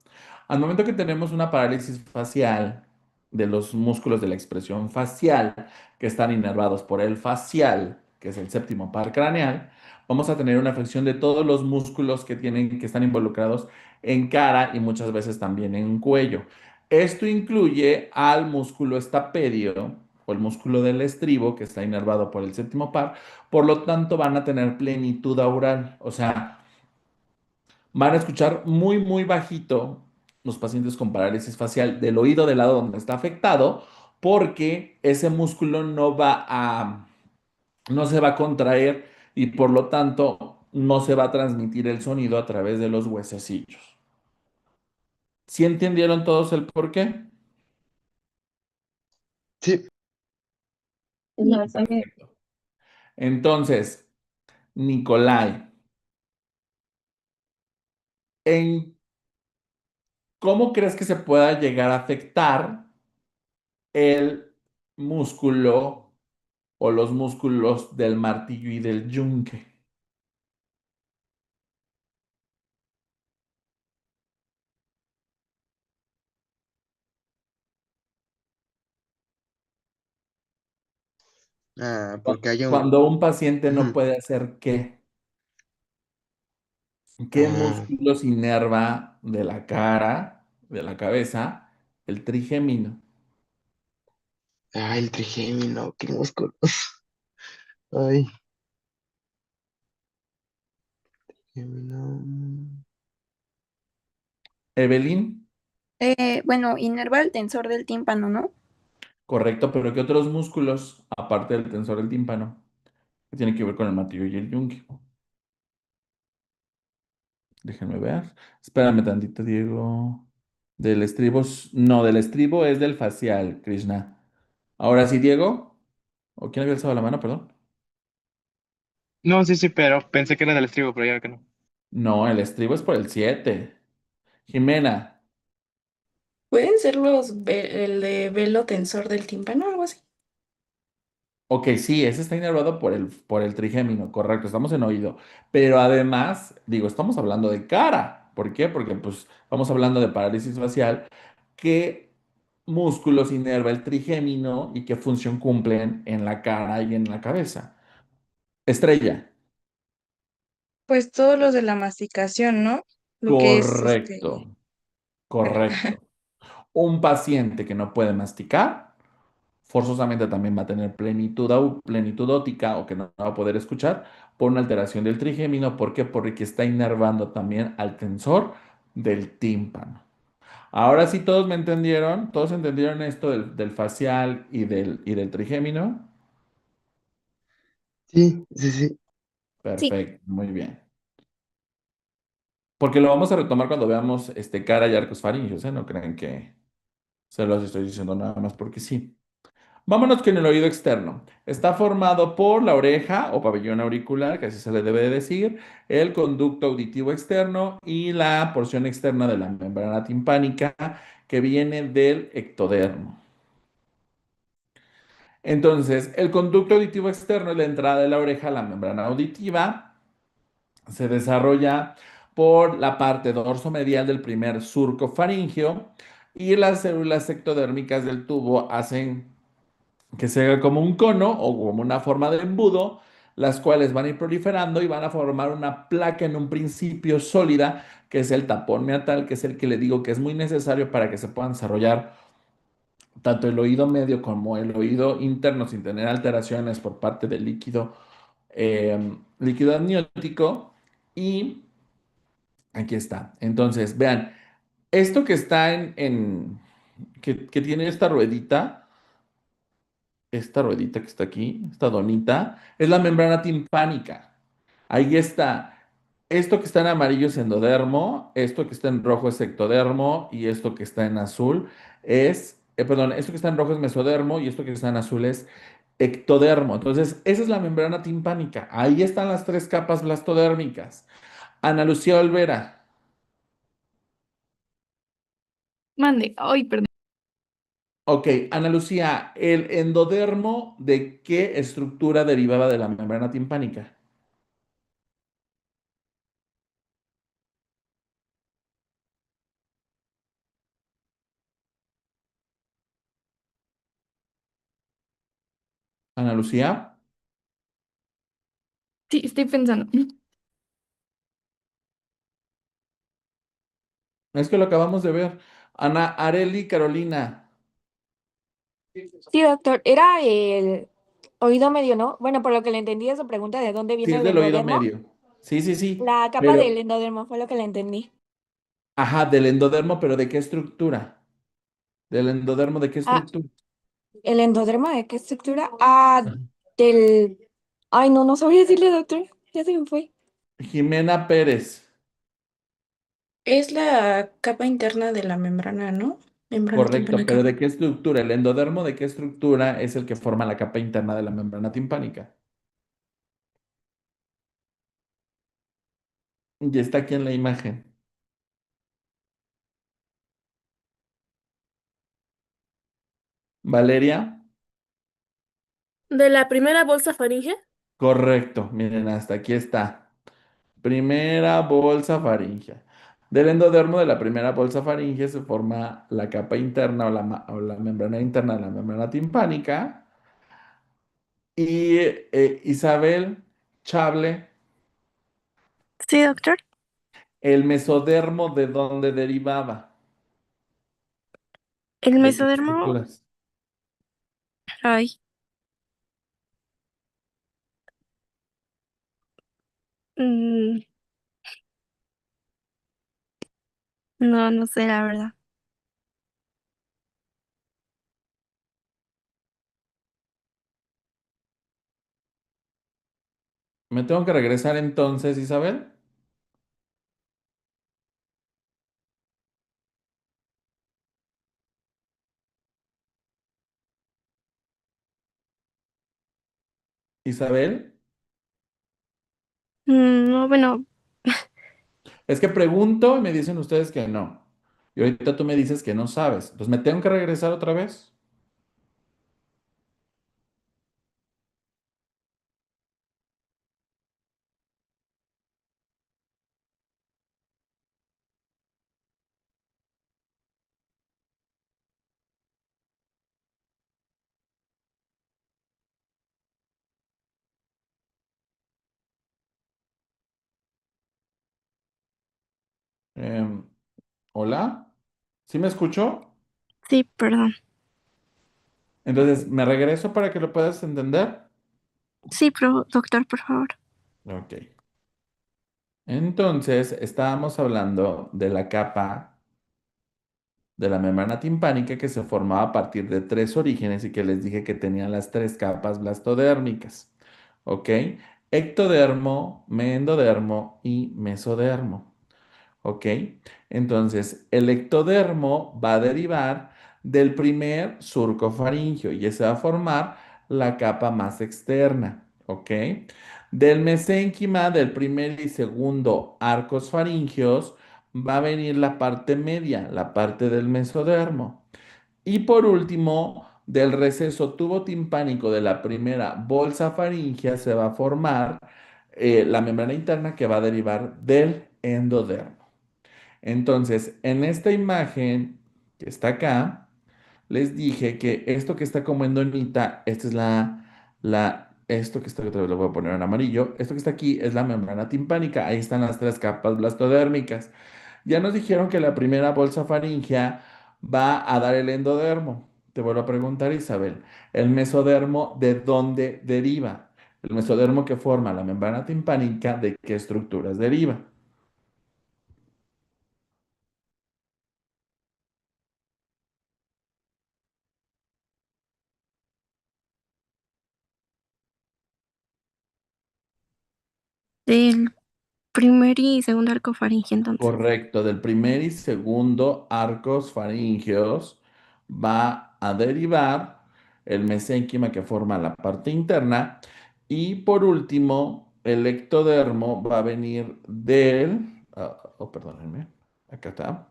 Al momento que tenemos una parálisis facial de los músculos de la expresión facial que están inervados por el facial, que es el séptimo par craneal, vamos a tener una afección de todos los músculos que están involucrados en cara y muchas veces también en cuello. Esto incluye al músculo estapedio o el músculo del estribo que está inervado por el séptimo par, por lo tanto van a tener plenitud aural, o sea, van a escuchar muy, muy bajito los pacientes con parálisis facial del oído del lado donde está afectado, porque ese músculo no se va a contraer y por lo tanto no se va a transmitir el sonido a través de los huesecillos. ¿Sí entendieron todos el por qué? Sí, No, está bien. Perfecto. Entonces, Nicolai, ¿en cómo crees que se pueda llegar a afectar el músculo o los músculos del martillo y del yunque? Ah, porque hay un... Cuando un paciente no Ujú. puede hacer qué, ¿qué Ah, músculo se inerva de la cara, de la cabeza? El trigémino. el trigémino, qué músculo. Ay, trigémino. Evelyn, Bueno, inerva el tensor del tímpano, ¿no? correcto, pero ¿qué otros músculos, aparte del tensor del tímpano, que tiene que ver con el martillo y el yunque? Déjenme ver. Espérame tantito, Diego. Del estribo, no, del estribo es del facial, Krishna. Ahora sí, Diego. ¿O quién había alzado la mano, perdón? No, sí, sí, pero pensé que era del estribo, pero ya que no. No, el estribo es por el 7. Jimena. ¿Pueden ser el de velo tensor del tímpano o algo así? Ok, sí, ese está inervado por el trigémino, correcto, estamos en oído. Pero además, digo, estamos hablando de cara. ¿Por qué? Porque pues estamos hablando de parálisis facial. ¿Qué músculos inerva el trigémino y qué función cumplen en la cara y en la cabeza? Estrella. Pues todos los de la masticación, ¿no? Lo que es Correcto, bueno, correcto. Un paciente que no puede masticar, forzosamente también va a tener plenitud óptica o que no va a poder escuchar por una alteración del trigémino. ¿Por qué? Porque está inervando también al tensor del tímpano. Ahora sí todos entendieron esto del facial y del trigémino. Sí, sí, sí. Sí. Perfecto, muy bien. Porque lo vamos a retomar cuando veamos cara y arcos faringios, ¿eh? No crean que se los estoy diciendo nada más porque sí. Vámonos con el oído externo. Está formado por la oreja o pabellón auricular, que así se le debe de decir, el conducto auditivo externo y la porción externa de la membrana timpánica que viene del ectodermo. Entonces, el conducto auditivo externo es la entrada de la oreja a la membrana auditiva. Se desarrolla por la parte dorsomedial del primer surco faríngeo y las células ectodérmicas del tubo hacen que se haga como un cono o como una forma de embudo, las cuales van a ir proliferando y van a formar una placa en un principio sólida, que es el tapón meatal, que es el que le digo que es muy necesario para que se puedan desarrollar tanto el oído medio como el oído interno sin tener alteraciones por parte del líquido amniótico. Y aquí está. Entonces, vean, esto que está que tiene esta ruedita que está aquí, esta donita, es la membrana timpánica. Ahí está. Esto que está en amarillo es endodermo, esto que está en rojo es ectodermo y esto que está en azul perdón, esto que está en rojo es mesodermo y esto que está en azul es ectodermo. Entonces, esa es la membrana timpánica. Ahí están las tres capas blastodérmicas. Ana Lucía Olvera. Mande. Ay, perdón. Ok, Ana Lucía, ¿el endodermo de qué estructura derivaba de la membrana timpánica? Ana Lucía. Sí, estoy pensando. Es que lo acabamos de ver. Ana Areli Carolina. Sí, doctor. Era el oído medio, ¿no? Bueno, por lo que le entendí de su pregunta de dónde Sí, viene es el del oído endodermo, medio. Sí, sí, sí. la capa del Pero, endodermo fue lo que le entendí. ajá, del endodermo, pero ¿de qué estructura? Del endodermo, ¿de qué Ah, estructura? ¿el endodermo de qué estructura? Ah, del... Ay, no, no sabría decirle, doctor. Ya se me fue. Jimena Pérez. Es la capa interna de la membrana, ¿no? Membrana Correcto, timpánica. pero ¿de qué estructura? El endodermo, ¿de qué estructura es el que forma la capa interna de la membrana timpánica? Y está aquí en la imagen. Valeria. ¿De la primera bolsa faringe? Correcto, miren, hasta aquí está. Primera bolsa faríngea. Del endodermo de la primera bolsa faríngea se forma la capa interna o la membrana interna de la membrana timpánica Y Isabel Chable, Sí, doctor. ¿el mesodermo de dónde derivaba? El ¿De qué mesodermo, estructuras? ay, mm, no, no sé la verdad. ¿Me tengo que regresar entonces, Isabel? Isabel, No, bueno, es que pregunto y me dicen ustedes que no. Y ahorita tú me dices que no sabes. Entonces, ¿me tengo que regresar otra vez? Em, ¿Hola? ¿Sí me escuchó? sí, perdón. Entonces, ¿me regreso para que lo puedas entender? Sí, pero doctor, por favor. Ok. Entonces, estábamos hablando de la capa de la membrana timpánica que se formaba a partir de tres orígenes y que les dije que tenía las tres capas blastodérmicas. ¿Ok? Ectodermo, meendodermo y mesodermo. ¿Ok? Entonces, el ectodermo va a derivar del primer surco faríngeo y ese va a formar la capa más externa. ¿Ok? Del mesénquima del primer y segundo arcos faringeos va a venir la parte media, la parte del mesodermo. Y por último, del receso tubotimpánico de la primera bolsa faríngea se va a formar la membrana interna que va a derivar del endodermo. Entonces, en esta imagen que está acá, les dije que esto que está como en donita, esta es esto que está, otra vez lo voy a poner en amarillo, esto que está aquí es la membrana timpánica, ahí están las tres capas blastodérmicas. Ya nos dijeron que la primera bolsa faríngea va a dar el endodermo. Te vuelvo a preguntar, Isabel, ¿el mesodermo de dónde deriva? El mesodermo que forma la membrana timpánica, ¿de qué estructuras deriva? Del primer y segundo arco faríngeo, entonces. Correcto, del primer y segundo arcos faríngeos va a derivar el mesénquima que forma la parte interna y por último el ectodermo va a venir perdónenme, acá está,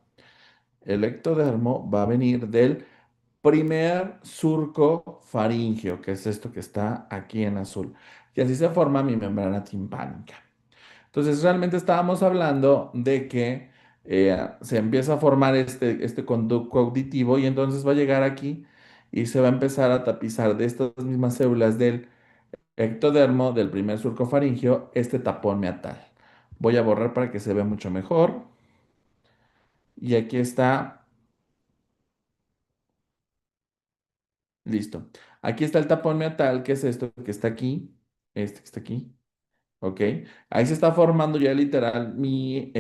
el ectodermo va a venir del primer surco faríngeo, que es esto que está aquí en azul, y así se forma mi membrana timpánica. Entonces, realmente estábamos hablando de que se empieza a formar este conducto auditivo y entonces va a llegar aquí y se va a empezar a tapizar de estas mismas células del ectodermo, del primer surco faríngeo, este tapón meatal. Voy a borrar para que se vea mucho mejor. Y aquí está, listo. Aquí está el tapón meatal, que es esto que está aquí, este que está aquí, ¿ok? Ahí se está formando ya literal mi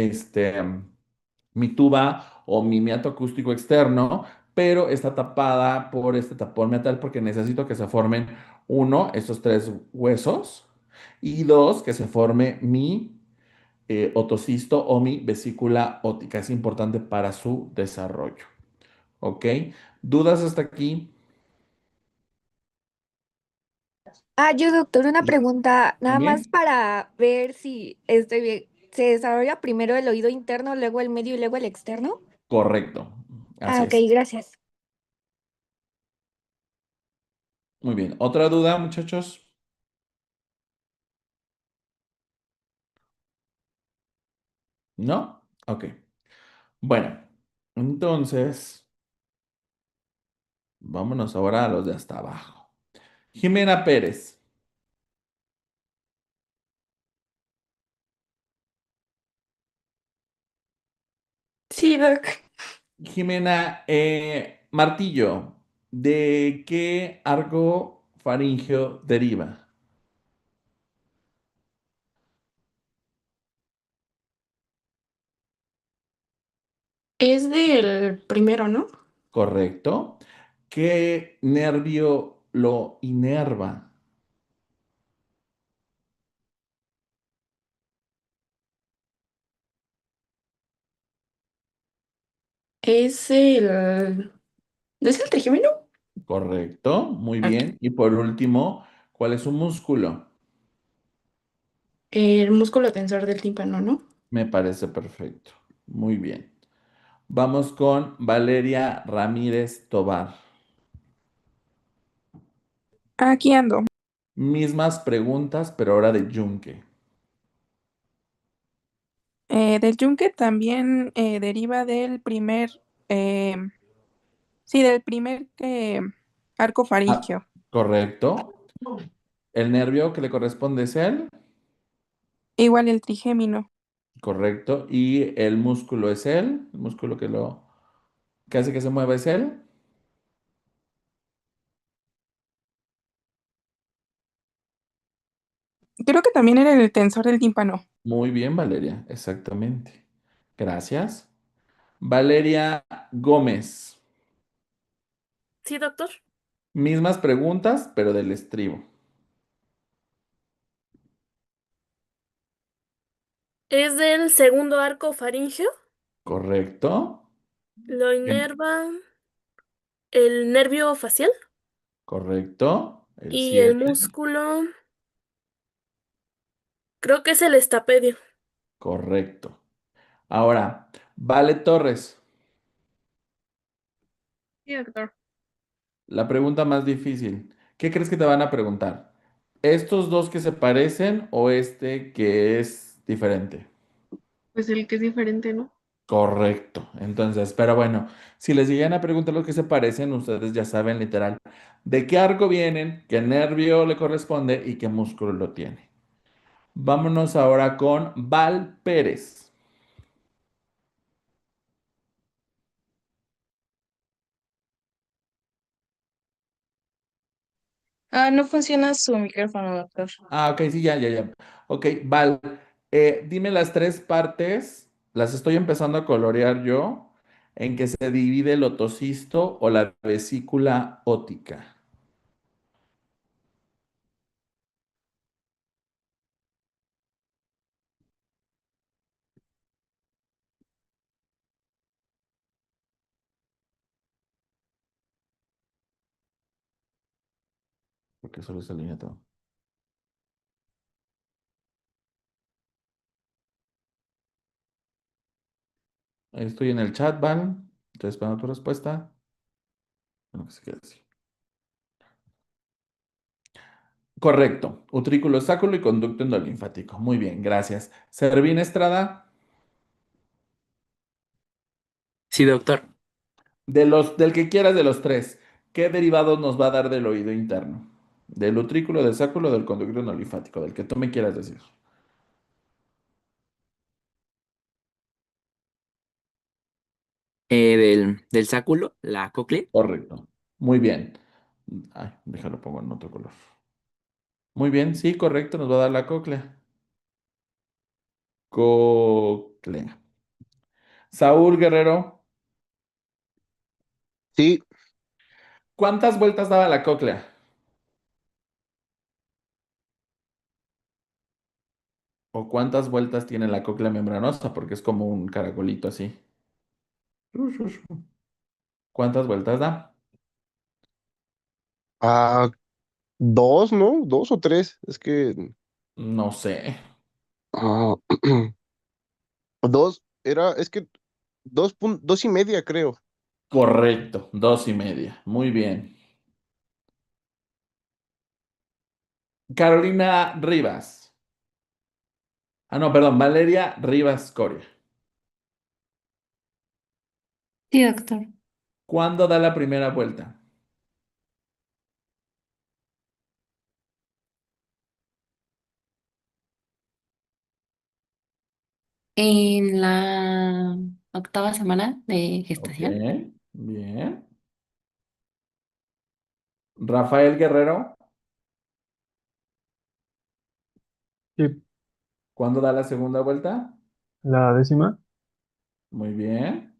tuba o mi meato acústico externo, pero está tapada por este tapón metal porque necesito que se formen uno, estos tres huesos, y dos, que se forme mi otocisto o mi vesícula óptica. Es importante para su desarrollo. ¿Ok? ¿Dudas hasta aquí? Ah, yo, doctor, una pregunta, nada más ¿También? para ver si estoy bien. ¿Se desarrolla primero el oído interno, luego el medio y luego el externo? Correcto. Ah, Así ok, es. gracias. Muy bien. ¿Otra duda, muchachos? ¿No? Ok. Bueno, entonces, vámonos ahora a los de hasta abajo. Jimena Pérez. Sí, Doc. Jimena, martillo, ¿de qué arco faríngeo deriva? Es del primero, ¿no? ¿Correcto? ¿Qué nervio lo inerva? Es el... ¿Es el trigémino? ¿Correcto? Muy Ok. bien. Y por último, ¿cuál es su músculo? El músculo tensor del tímpano, ¿no? Me parece perfecto. Muy bien. Vamos con Valeria Ramírez Tobar. Aquí ando. Mismas preguntas, pero ahora de Yunque. Del yunque también deriva del primer, eh, sí, del primer arco Ah, faríngeo. correcto. El nervio que le corresponde es él. Igual el trigémino. Correcto. Y el músculo es él. El músculo que hace que se mueva es él. Creo que también era el tensor del tímpano. Muy bien, Valeria. Exactamente. Gracias. Valeria Gómez. Sí, doctor. Mismas preguntas, pero del estribo. Es del segundo arco faríngeo. Correcto. Lo Bien. inerva el nervio facial Correcto. El y el 7. músculo. Creo que es el estapedio. Correcto. Ahora, Vale Torres. Sí, doctor. La pregunta más difícil. ¿Qué crees que te van a preguntar? ¿Estos dos que se parecen o este que es diferente? Pues el que es diferente, ¿no? Correcto. Entonces, pero bueno, si les llegan a preguntar los que se parecen, ustedes ya saben literal de qué arco vienen, qué nervio le corresponde y qué músculo lo tiene. Vámonos ahora con Val Pérez. Ah, no funciona su micrófono, doctor. Ah, ok, sí, ya, ya, ya. Ok, Val, dime las tres partes, las estoy empezando a colorear yo, en que se divide el otocisto o la vesícula óptica. Porque solo se alinea todo. Estoy en el chat, Val. Estoy esperando tu respuesta. Bueno, que se quede así. Correcto. Utrículo sáculo y conducto endolinfático. Muy bien, gracias. Servín Estrada, Sí, doctor. del que quieras de los tres, ¿qué derivados nos va a dar del oído interno? Del utrículo, del sáculo, del conducto endolinfático, del que tú me quieras decir. Del sáculo, la cóclea. Correcto. Muy bien. Ay, déjalo pongo en otro color. Muy bien, sí, correcto, nos va a dar la cóclea. Cóclea. Saúl Guerrero, Sí, ¿cuántas vueltas daba la cóclea? ¿O cuántas vueltas tiene la cóclea membranosa? Porque es como un caracolito así. ¿Cuántas vueltas da? a dos, ¿no? Dos o tres. Es que No sé. ah, dos, es que dos y media, creo. Correcto, 2:30. Muy bien. Carolina Rivas. Ah, no, perdón, Valeria Rivas Coria. Sí, doctor. ¿Cuándo da la primera vuelta? En la octava semana de Ok, gestación. bien. Rafael Guerrero, Sí, ¿cuándo da la segunda vuelta? la décima. Muy bien.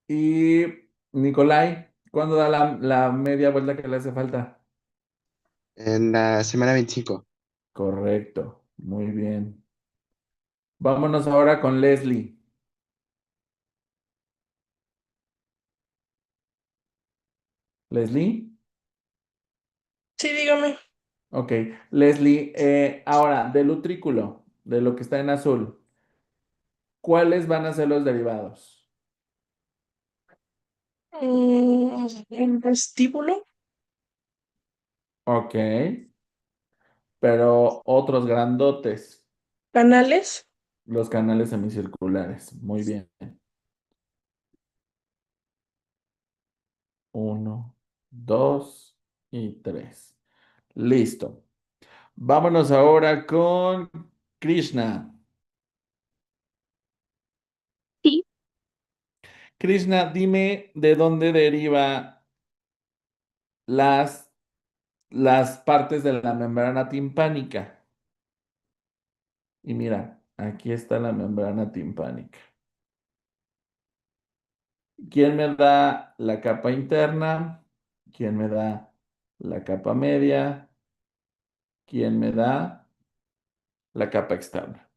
Y Nicolai, ¿cuándo da la media vuelta que le hace falta? En la semana 25. Correcto, muy bien. Vámonos ahora con Leslie. Leslie, Sí, dígame. ok. Leslie, ahora del utrículo, de lo que está en azul, ¿cuáles van a ser los derivados? El vestíbulo, Ok, pero otros grandotes, canales. los canales semicirculares. Muy bien. Uno, dos y tres. Listo. Vámonos ahora con Krishna. Sí. Krishna, dime de dónde deriva las, las partes de la membrana timpánica. Y mira, aquí está la membrana timpánica. ¿Quién me da la capa interna? ¿Quién me da la capa media? ¿Quién me da la capa externa?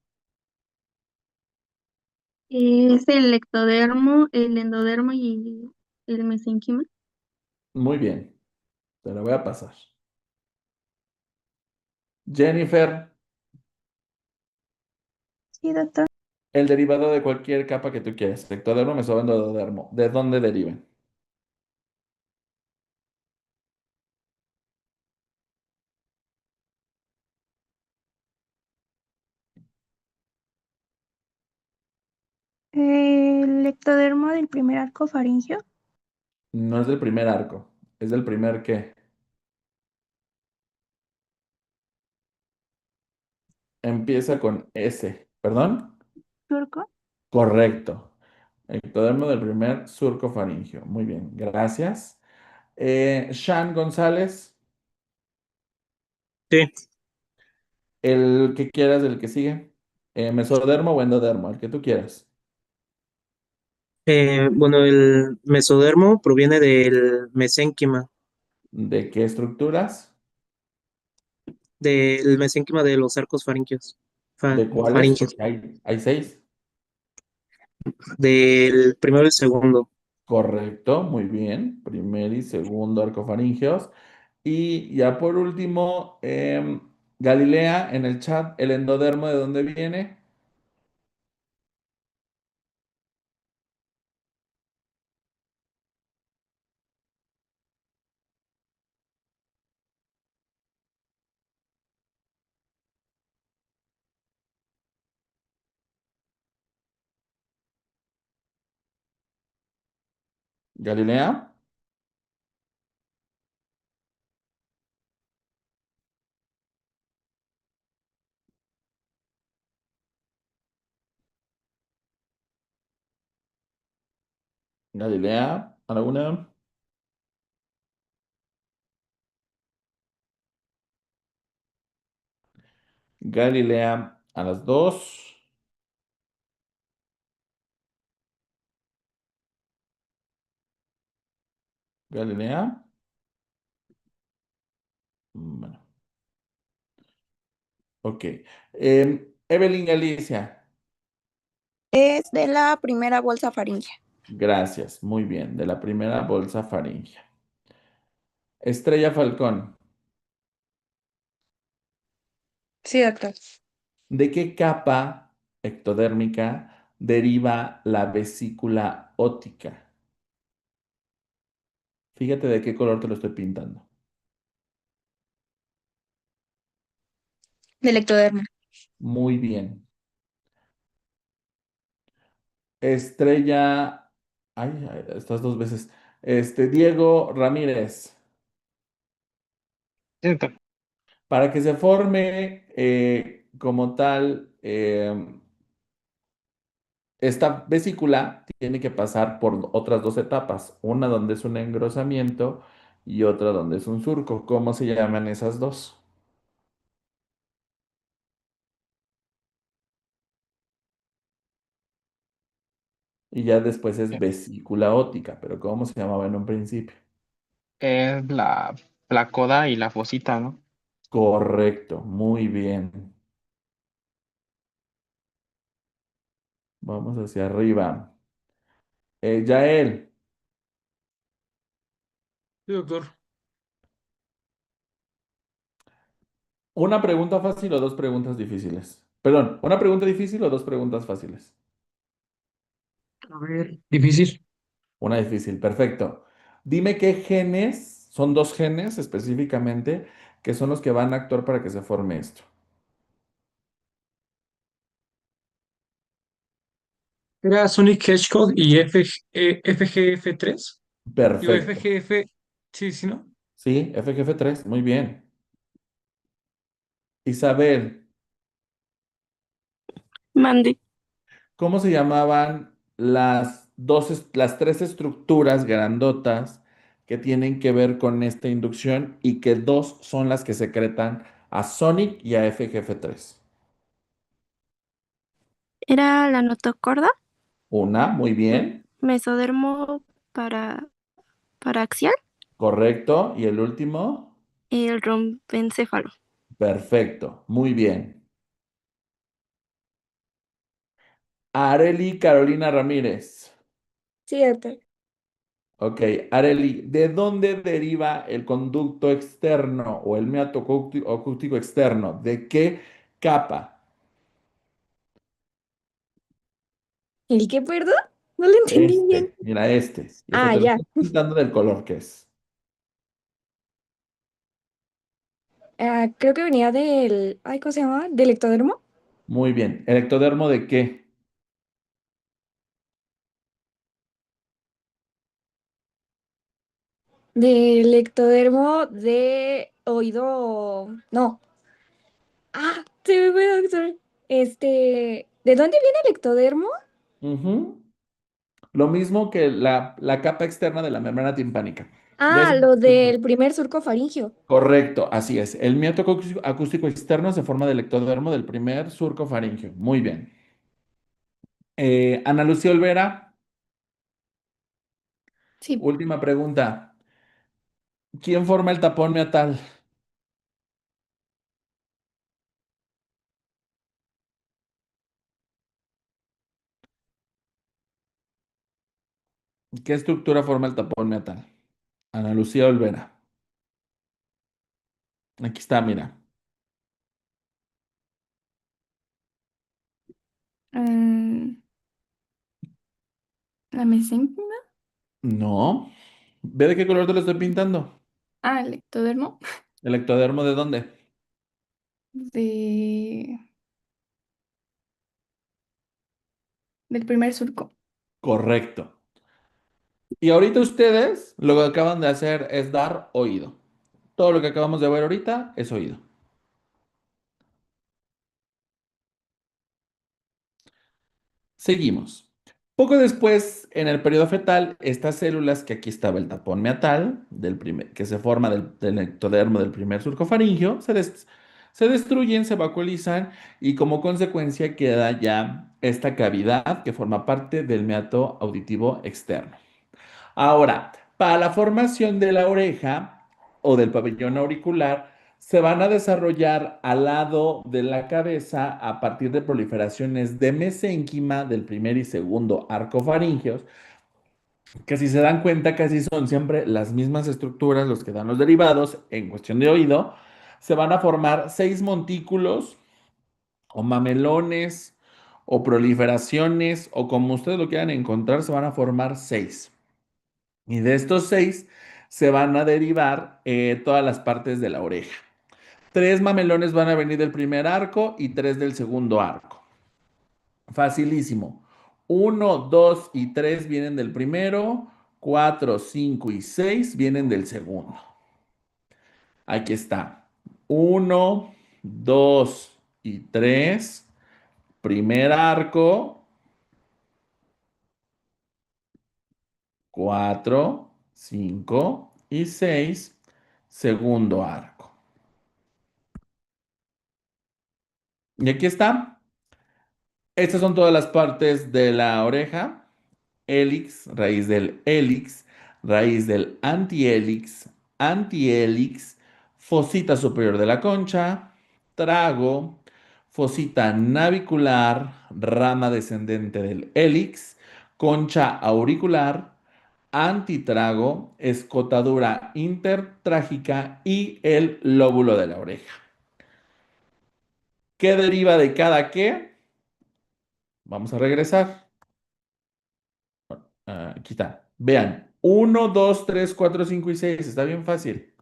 Es el ectodermo, el endodermo y el mesenquima. Muy bien, te la voy a pasar. Jennifer, Sí, doctor. el derivado de cualquier capa que tú quieras, ectodermo, mesodermo, endodermo, ¿de dónde derivan? El ectodermo del primer arco faríngeo. No es del primer arco, es del primer qué. Empieza con S, ¿perdón? Surco. Correcto. Ectodermo del primer surco faríngeo. Muy bien, gracias. Shan González, Sí, el que quieras del que sigue. Mesodermo o endodermo, el que tú quieras. bueno, el mesodermo proviene del mesénquima, ¿De qué estructuras? de los arcos faringios, ¿De cuáles? faringios, Porque hay seis. del primero y segundo. Correcto, muy bien. Primer y segundo arcofaringeos. Y ya por último, Galilea en el chat, el endodermo de dónde viene. Galilea, Galilea, ¿alguna? Galilea a las dos. Galilea. Bueno, ok. Evelyn Galicia, Es de la primera bolsa faríngea. gracias, muy bien, de la primera bolsa faríngea. Estrella Falcón, Sí, doctor. ¿de qué capa ectodérmica deriva la vesícula óptica? Fíjate de qué color te lo estoy pintando. Del ectodermo. Muy bien. Estrella, ay, ay, estas dos veces. Diego Ramírez, Sí, doctor. para que se forme como tal Esta vesícula tiene que pasar por otras dos etapas, una donde es un engrosamiento y otra donde es un surco. ¿Cómo se llaman esas dos? Y ya después es vesícula óptica, pero ¿cómo se llamaba en un principio? Es la coda y la fosita, ¿no? Correcto, muy bien. Vamos hacia arriba. Yael, Sí, doctor. ¿una pregunta fácil o dos preguntas difíciles? Perdón, ¿una pregunta difícil o dos preguntas fáciles? A ver. Difícil. Una difícil, perfecto. Dime qué genes, son dos genes específicamente, que son los que van a actuar para que se forme esto. Era Sonic Hedgehog y FGF3. Digo, Perfecto. FGF. Sí, sí, ¿no? Sí, FGF3, muy bien. Isabel, Mande. ¿cómo se llamaban las tres estructuras grandotas que tienen que ver con esta inducción y que dos son las que secretan a Sonic y a FGF3? Era la notocorda, Una, muy m- bien, mesodermo para, paraxial correcto. ¿Y el último? y el rompencéfalo. Perfecto, muy bien. Areli Carolina Ramírez. Sí, doctor. Ok, Areli, ¿de dónde deriva el conducto externo o el meato acústico externo? ¿De qué capa? ¿El qué, perdón? No lo entendí bien. Mira este. Y hasta Ah, te lo ya. estoy pintando del color que es. Ah, creo que venía del, ay, ¿cómo se llama? Del ectodermo. Muy bien. ¿El ectodermo de qué? Del ectodermo de oído. No. Ah, se me fue, doctor. ¿De dónde viene el ectodermo? Ujú. Lo mismo que la capa externa de la membrana timpánica. De Ah, eso- lo del primer surco faríngeo. Correcto, así es. El meato acústico externo se forma del ectodermo del primer surco faríngeo. Muy bien. Ana Lucía Olvera, Sí, última pregunta. ¿Quién forma el tapón meatal? ¿Qué estructura forma el tapón meatal? Ana Lucía Olvera. Aquí está, mira. mm, la mesénquima. No. ¿Ve de qué color te lo estoy pintando? Ah, el ectodermo ¿El ectodermo de dónde? de, del primer surco. Correcto. Y ahorita ustedes lo que acaban de hacer es dar oído. Todo lo que acabamos de ver ahorita es oído. Seguimos. Poco después, en el periodo fetal, estas células, que aquí estaba el tapón meatal, que se forma del ectodermo del primer surco faríngeo, se destruyen, se vacuolizan y como consecuencia queda ya esta cavidad que forma parte del meato auditivo externo. Ahora, para la formación de la oreja o del pabellón auricular, se van a desarrollar al lado de la cabeza a partir de proliferaciones de mesénquima del primer y segundo arco faringeos, que si se dan cuenta casi son siempre las mismas estructuras los que dan los derivados en cuestión de oído. Se van a formar seis montículos o mamelones o proliferaciones o como ustedes lo quieran encontrar, se van a formar seis. Y de estos seis se van a derivar todas las partes de la oreja. Tres mamelones van a venir del primer arco y tres del segundo arco. Facilísimo. Uno, dos y tres vienen del primero. Cuatro, cinco y seis vienen del segundo. Aquí está. Uno, dos y tres. Primer arco. 4, 5 y 6, segundo arco. Y aquí está. Estas son todas las partes de la oreja. Hélix, raíz del antihélix, antihélix, fosita superior de la concha, trago, fosita navicular, rama descendente del hélix, concha auricular, antitrago, escotadura intertrágica y el lóbulo de la oreja. ¿Qué deriva de cada qué? Vamos a regresar. Aquí está. Vean. 1, 2, 3, 4, 5 y 6. Está bien fácil.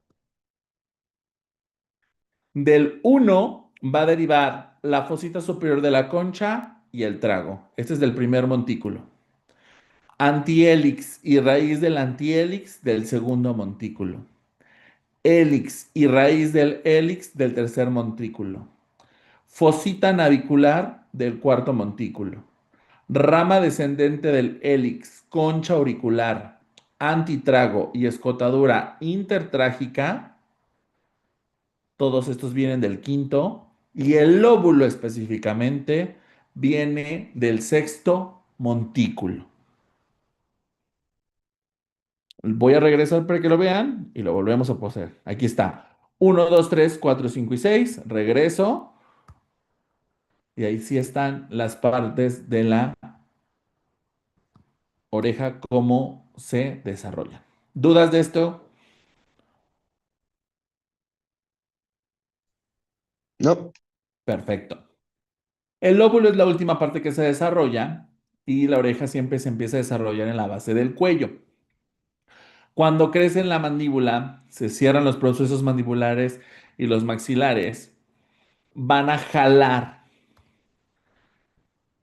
Del 1 va a derivar la fosita superior de la concha y el trago. Este es del primer montículo. Antihélix y raíz del antihélix del segundo montículo. Hélix y raíz del hélix del tercer montículo. Fosita navicular del cuarto montículo. Rama descendente del hélix, concha auricular, antitrago y escotadura intertrágica, todos estos vienen del quinto, y el lóbulo específicamente viene del sexto montículo. Voy a regresar para que lo vean y lo volvemos a poner. Aquí está. 1, 2, 3, 4, 5 y 6. Regreso. Y ahí sí están las partes de la oreja, cómo se desarrolla. ¿Dudas de esto? No. Perfecto. El lóbulo es la última parte que se desarrolla y la oreja siempre se empieza a desarrollar en la base del cuello. Cuando crece en la mandíbula, se cierran los procesos mandibulares y los maxilares van a jalar,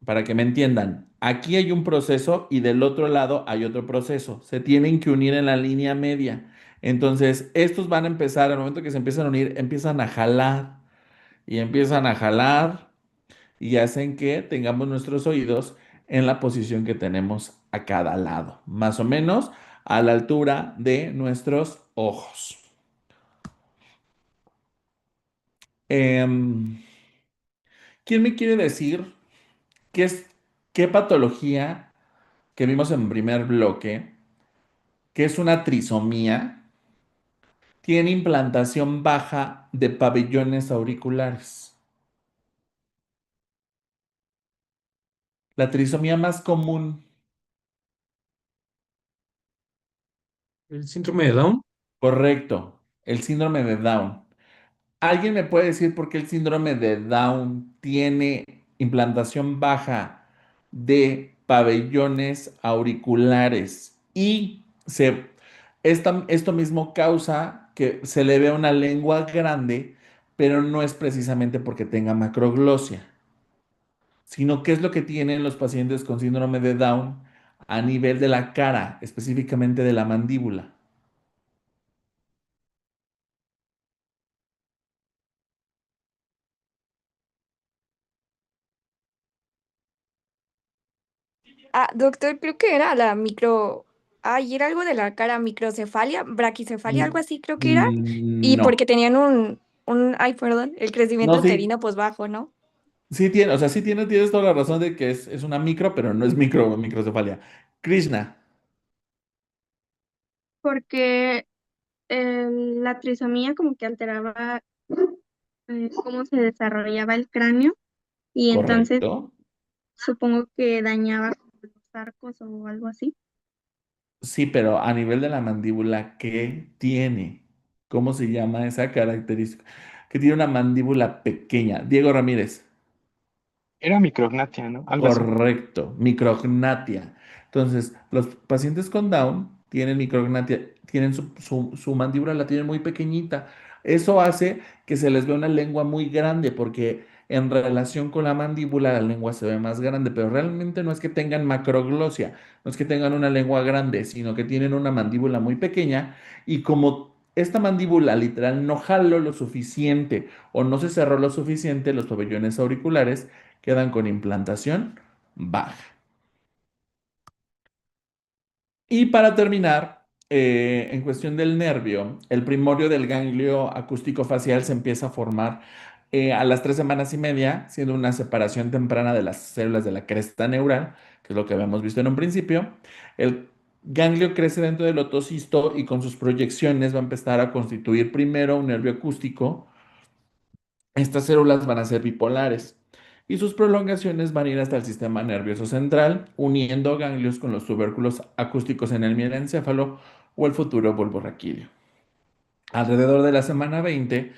para que me entiendan. Aquí hay un proceso y del otro lado hay otro proceso. Se tienen que unir en la línea media. Entonces, estos van a empezar, al momento que se empiezan a unir, empiezan a jalar y empiezan a jalar y hacen que tengamos nuestros oídos en la posición que tenemos a cada lado, más o menos a la altura de nuestros ojos. Em, ¿Quién me quiere decir qué patología que vimos en primer bloque, que es una trisomía, tiene implantación baja de pabellones auriculares? La trisomía más común. El síndrome de Down. Correcto, el síndrome de Down. ¿Alguien me puede decir por qué el síndrome de Down tiene implantación baja de pabellones auriculares? Y esto mismo causa que se le vea una lengua grande, pero no es precisamente porque tenga macroglosia, sino qué es lo que tienen los pacientes con síndrome de Down a nivel de la cara, específicamente de la mandíbula. Ah, doctor, creo que era la micro. Ay, era algo de la cara, microcefalia, braquicefalia, algo Mm, así creo que era. Y No, porque tenían ay, perdón, el crecimiento no, sí. uterino pues bajo, ¿no? Sí tiene, o sea, sí tienes toda la razón de que es una micro, pero no es microcefalia. Krishna, Porque la trisomía como que alteraba cómo se desarrollaba el cráneo y entonces correcto. supongo que dañaba como los arcos o algo así. Sí, pero a nivel de la mandíbula, ¿qué tiene? ¿Cómo se llama esa característica? Que tiene una mandíbula pequeña. Diego Ramírez. Era micrognatia, ¿no? Algo así. Correcto, micrognatia. Entonces, los pacientes con Down tienen micrognatia, tienen su mandíbula la tienen muy pequeñita. Eso hace que se les vea una lengua muy grande porque en relación con la mandíbula la lengua se ve más grande, pero realmente no es que tengan macroglosia, no es que tengan una lengua grande, sino que tienen una mandíbula muy pequeña y como esta mandíbula literal no jaló lo suficiente o no se cerró lo suficiente, los pabellones auriculares quedan con implantación baja. Y para terminar, en cuestión del nervio, el primorio del ganglio acústico facial se empieza a formar a las 3 semanas y media, siendo una separación temprana de las células de la cresta neural, que es lo que habíamos visto en un principio. El ganglio crece dentro del otocisto y con sus proyecciones va a empezar a constituir primero un nervio acústico. Estas células van a ser bipolares y sus prolongaciones van a ir hasta el sistema nervioso central, uniendo ganglios con los tubérculos acústicos en el mielencéfalo o el futuro bulbo raquídeo. Alrededor de la semana 20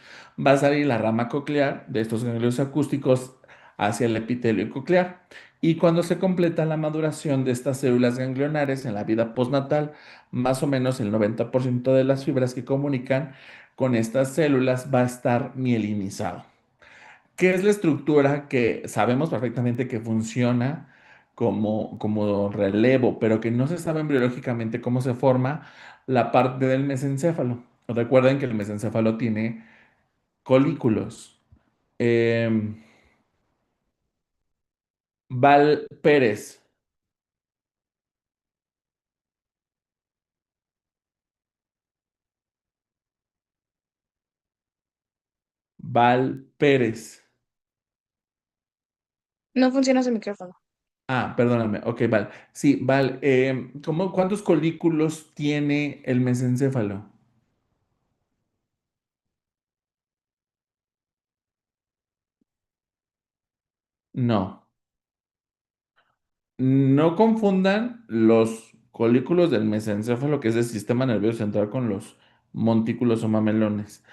va a salir la rama coclear de estos ganglios acústicos hacia el epitelio coclear. Y cuando se completa la maduración de estas células ganglionares en la vida postnatal, más o menos el 90% de las fibras que comunican con estas células va a estar mielinizado. ¿Qué es la estructura que sabemos perfectamente que funciona como relevo, pero que no se sabe embriológicamente cómo se forma? La parte del mesencéfalo. Recuerden que el mesencéfalo tiene colículos. Em, Val Pérez. Val Pérez. No funciona su micrófono. Ah, perdóname. Ok, Val. Sí, Val. ¿Cuántos colículos tiene el mesencéfalo? No. No confundan los colículos del mesencéfalo, que es el sistema nervioso central, con los montículos o mamelones.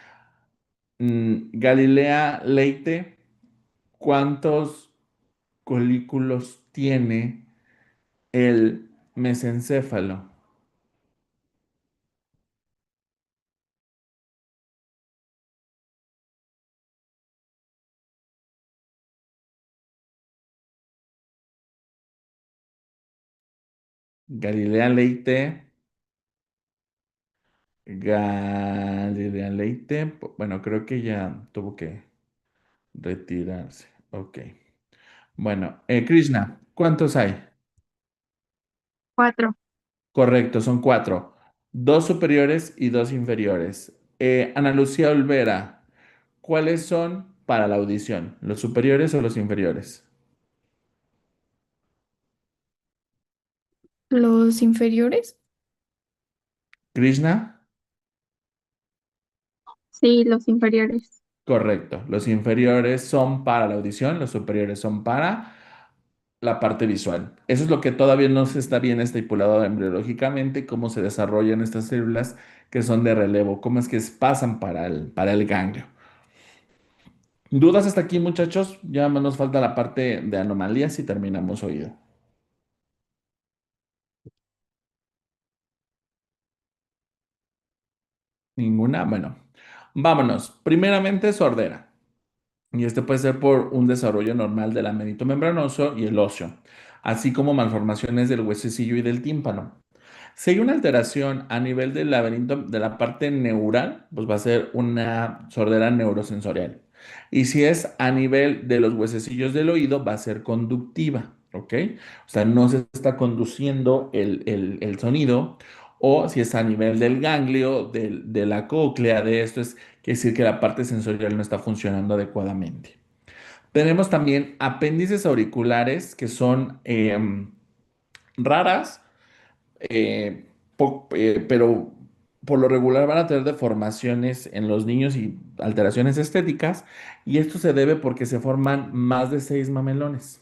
Galilea Leite, ¿cuántos colículos tiene el mesencéfalo? Galilea Leite, Galilea Leite, bueno, creo que ya tuvo que retirarse. Ok. Bueno, Krishna, ¿cuántos hay? 4. Correcto, son cuatro. Dos superiores y dos inferiores. Ana Lucía Olvera, ¿cuáles son para la audición? ¿Los superiores o los inferiores? Los inferiores. Krishna, Sí, los inferiores. correcto. Los inferiores son para la audición, los superiores son para la parte visual. Eso es lo que todavía no se está bien estipulado embriológicamente, cómo se desarrollan estas células que son de relevo, cómo es que pasan para el ganglio. ¿Dudas hasta aquí, muchachos? Ya más nos falta la parte de anomalías y terminamos oído. Ninguna. Bueno, vámonos. Primeramente, sordera. Y este puede ser por un desarrollo normal del amenito membranoso y el óseo, así como malformaciones del huesecillo y del tímpano. Si hay una alteración a nivel del laberinto de la parte neural, pues va a ser una sordera neurosensorial. Y si es a nivel de los huesecillos del oído, va a ser conductiva, ¿ok? O sea, no se está conduciendo el sonido. O si es a nivel del ganglio, de la cóclea, de esto es, quiere decir que la parte sensorial no está funcionando adecuadamente. Tenemos también apéndices auriculares que son raras, pero por lo regular van a tener deformaciones en los niños y alteraciones estéticas, y esto se debe porque se forman más de 6 mamelones.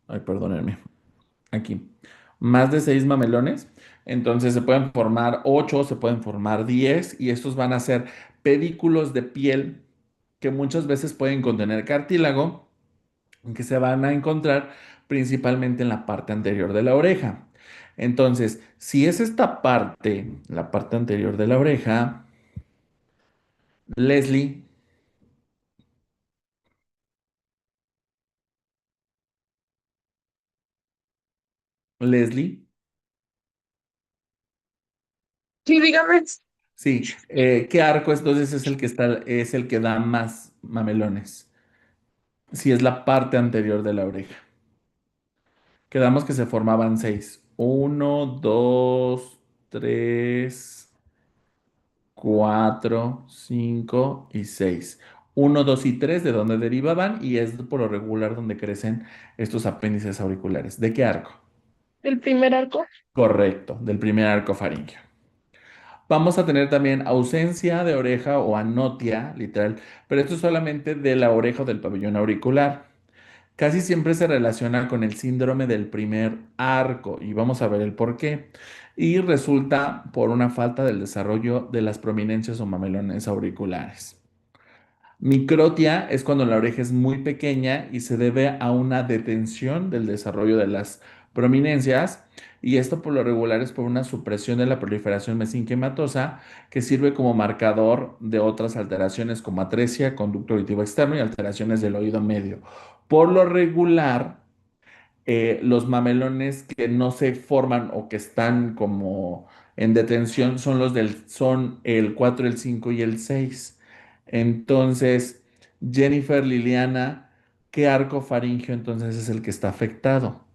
Ay, perdónenme, aquí. Más de 6 mamelones. Entonces se pueden formar 8, se pueden formar 10, y estos van a ser pedículos de piel que muchas veces pueden contener cartílago, que se van a encontrar principalmente en la parte anterior de la oreja. Entonces, si es esta parte, la parte anterior de la oreja, Leslie, Leslie, Sí, dígame. sí, ¿qué arco entonces es el que da más mamelones? Si es la parte anterior de la oreja. Quedamos que se formaban seis. Uno, dos, tres, cuatro, cinco y seis. Uno, dos y tres de donde derivaban y es por lo regular donde crecen estos apéndices auriculares. ¿De qué arco? El primer arco. Correcto, del primer arco faríngeo. Vamos a tener también ausencia de oreja o anotia, literal, pero esto es solamente de la oreja o del pabellón auricular. Casi siempre se relaciona con el síndrome del primer arco y vamos a ver el por qué. Y resulta por una falta del desarrollo de las prominencias o mamelones auriculares. Microtia es cuando la oreja es muy pequeña y se debe a una detención del desarrollo de las prominencias, y esto por lo regular es por una supresión de la proliferación mesenquimatosa que sirve como marcador de otras alteraciones como atresia, conducto auditivo externo y alteraciones del oído medio. Por lo regular, los mamelones que no se forman o que están como en detención son el 4, el 5 y el 6. Entonces, Jennifer, Liliana, ¿qué arco faríngeo entonces es el que está afectado?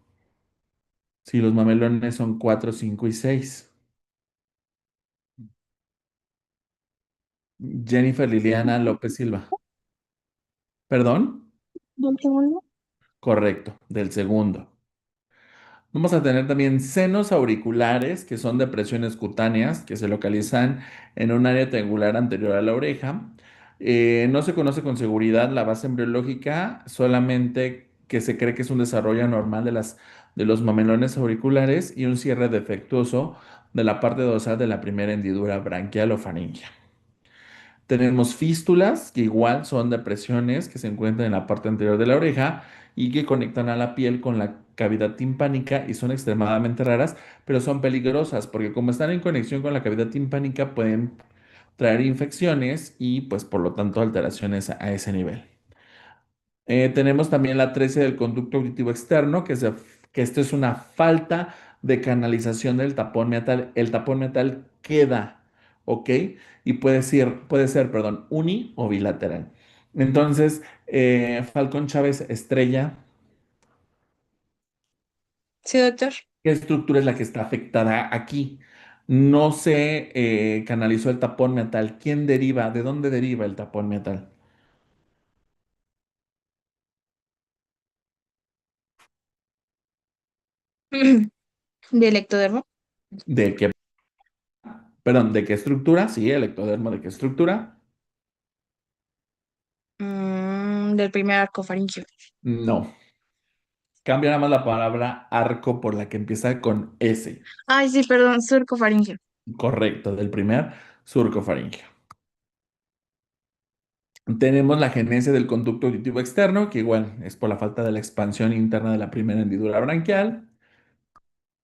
Si los mamelones son 4, 5 y 6. Jennifer, Liliana, López Silva. ¿Perdón? ¿Del segundo? Correcto, del segundo. Vamos a tener también senos auriculares, que son depresiones cutáneas que se localizan en un área triangular anterior a la oreja. No se conoce con seguridad la base embriológica, solamente que se cree que es un desarrollo normal de los mamelones auriculares y un cierre defectuoso de la parte dorsal de la primera hendidura branquial o faríngea. Tenemos fístulas, que igual son depresiones que se encuentran en la parte anterior de la oreja y que conectan a la piel con la cavidad timpánica y son extremadamente raras, pero son peligrosas porque como están en conexión con la cavidad timpánica pueden traer infecciones y pues por lo tanto alteraciones a ese nivel. Tenemos también la atresia del conducto auditivo externo, que esto es una falta de canalización del tapón metal. El tapón metal queda, ¿ok? Y puede ser, perdón, uni o bilateral. Entonces, Falcón Chávez Estrella, Sí, doctor. ¿qué estructura es la que está afectada aquí? No se canalizó el tapón metal. ¿Quién deriva? ¿De dónde deriva el tapón metal? Del ectodermo. ¿De qué? Perdón, ¿de qué estructura? Sí, el ectodermo, ¿de qué estructura? Del primer arco faríngeo. No. Cambia nada más la palabra arco por la que empieza con S. Ay, sí, perdón, surco faríngeo. Correcto, del primer surco faríngeo. Tenemos la genesia del conducto auditivo externo, que igual es por la falta de la expansión interna de la primera hendidura branquial.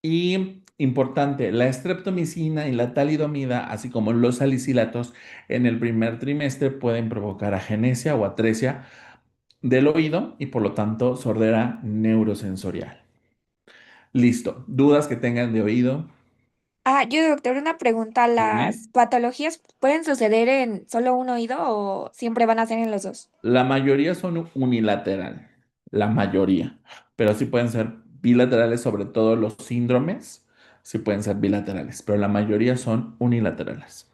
Y importante, la streptomicina y la talidomida, así como los salicilatos, en el primer trimestre pueden provocar agenesia o atresia del oído y por lo tanto sordera neurosensorial. Listo. ¿Dudas que tengan de oído? Ah, yo, doctor, una pregunta. Dime. ¿Las patologías pueden suceder en solo un oído o siempre van a ser en los dos? La mayoría son unilateral, la mayoría, pero sí pueden ser bilaterales, sobre todo los síndromes, sí pueden ser bilaterales, pero la mayoría son unilaterales.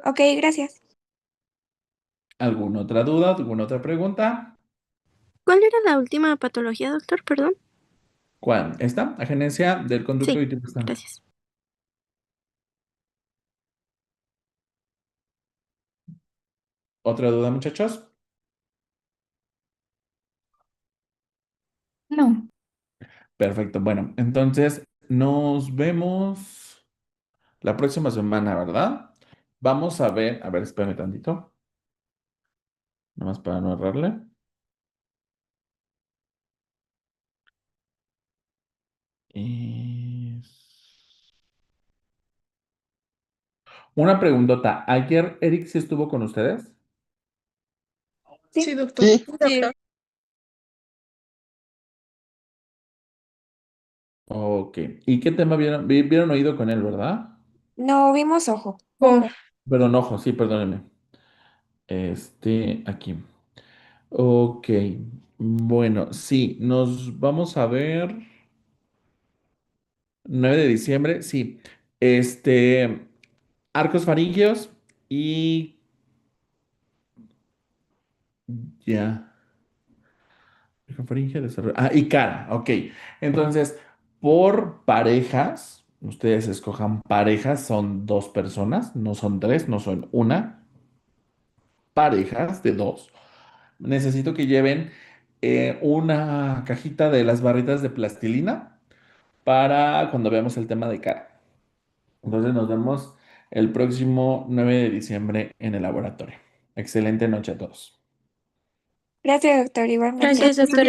Ok, gracias. ¿Alguna otra duda? ¿Alguna otra pregunta? ¿Cuál era la última patología, doctor? Perdón. ¿Cuál? ¿Esta? Agenesia del conducto Sí, auditivo externo. gracias. ¿Otra duda, muchachos? No. Perfecto. Bueno, entonces nos vemos la próxima semana, ¿verdad? Vamos a ver, espérame tantito, nomás para no errarle. Y... Una preguntota. ¿Ayer Eric sí estuvo con ustedes? Sí, Sí, doctor. Sí, Sí. Ok. ¿Y qué tema vieron? Vieron oído con él, ¿verdad? no vimos ojo. Oh, Perdón, ojo, sí, perdónenme. Aquí. Ok. Bueno, sí, nos vamos a ver. 9 de diciembre, sí. Este, arcos faríneos y ya. Faringe, y cara, ok. Entonces, por parejas, ustedes escojan parejas, son dos personas, no son tres, no son una, parejas de dos. Necesito que lleven una cajita de las barritas de plastilina para cuando veamos el tema de cara. Entonces nos vemos el próximo 9 de diciembre en el laboratorio. Excelente noche a todos. Gracias, doctor, igualmente. Gracias, doctor.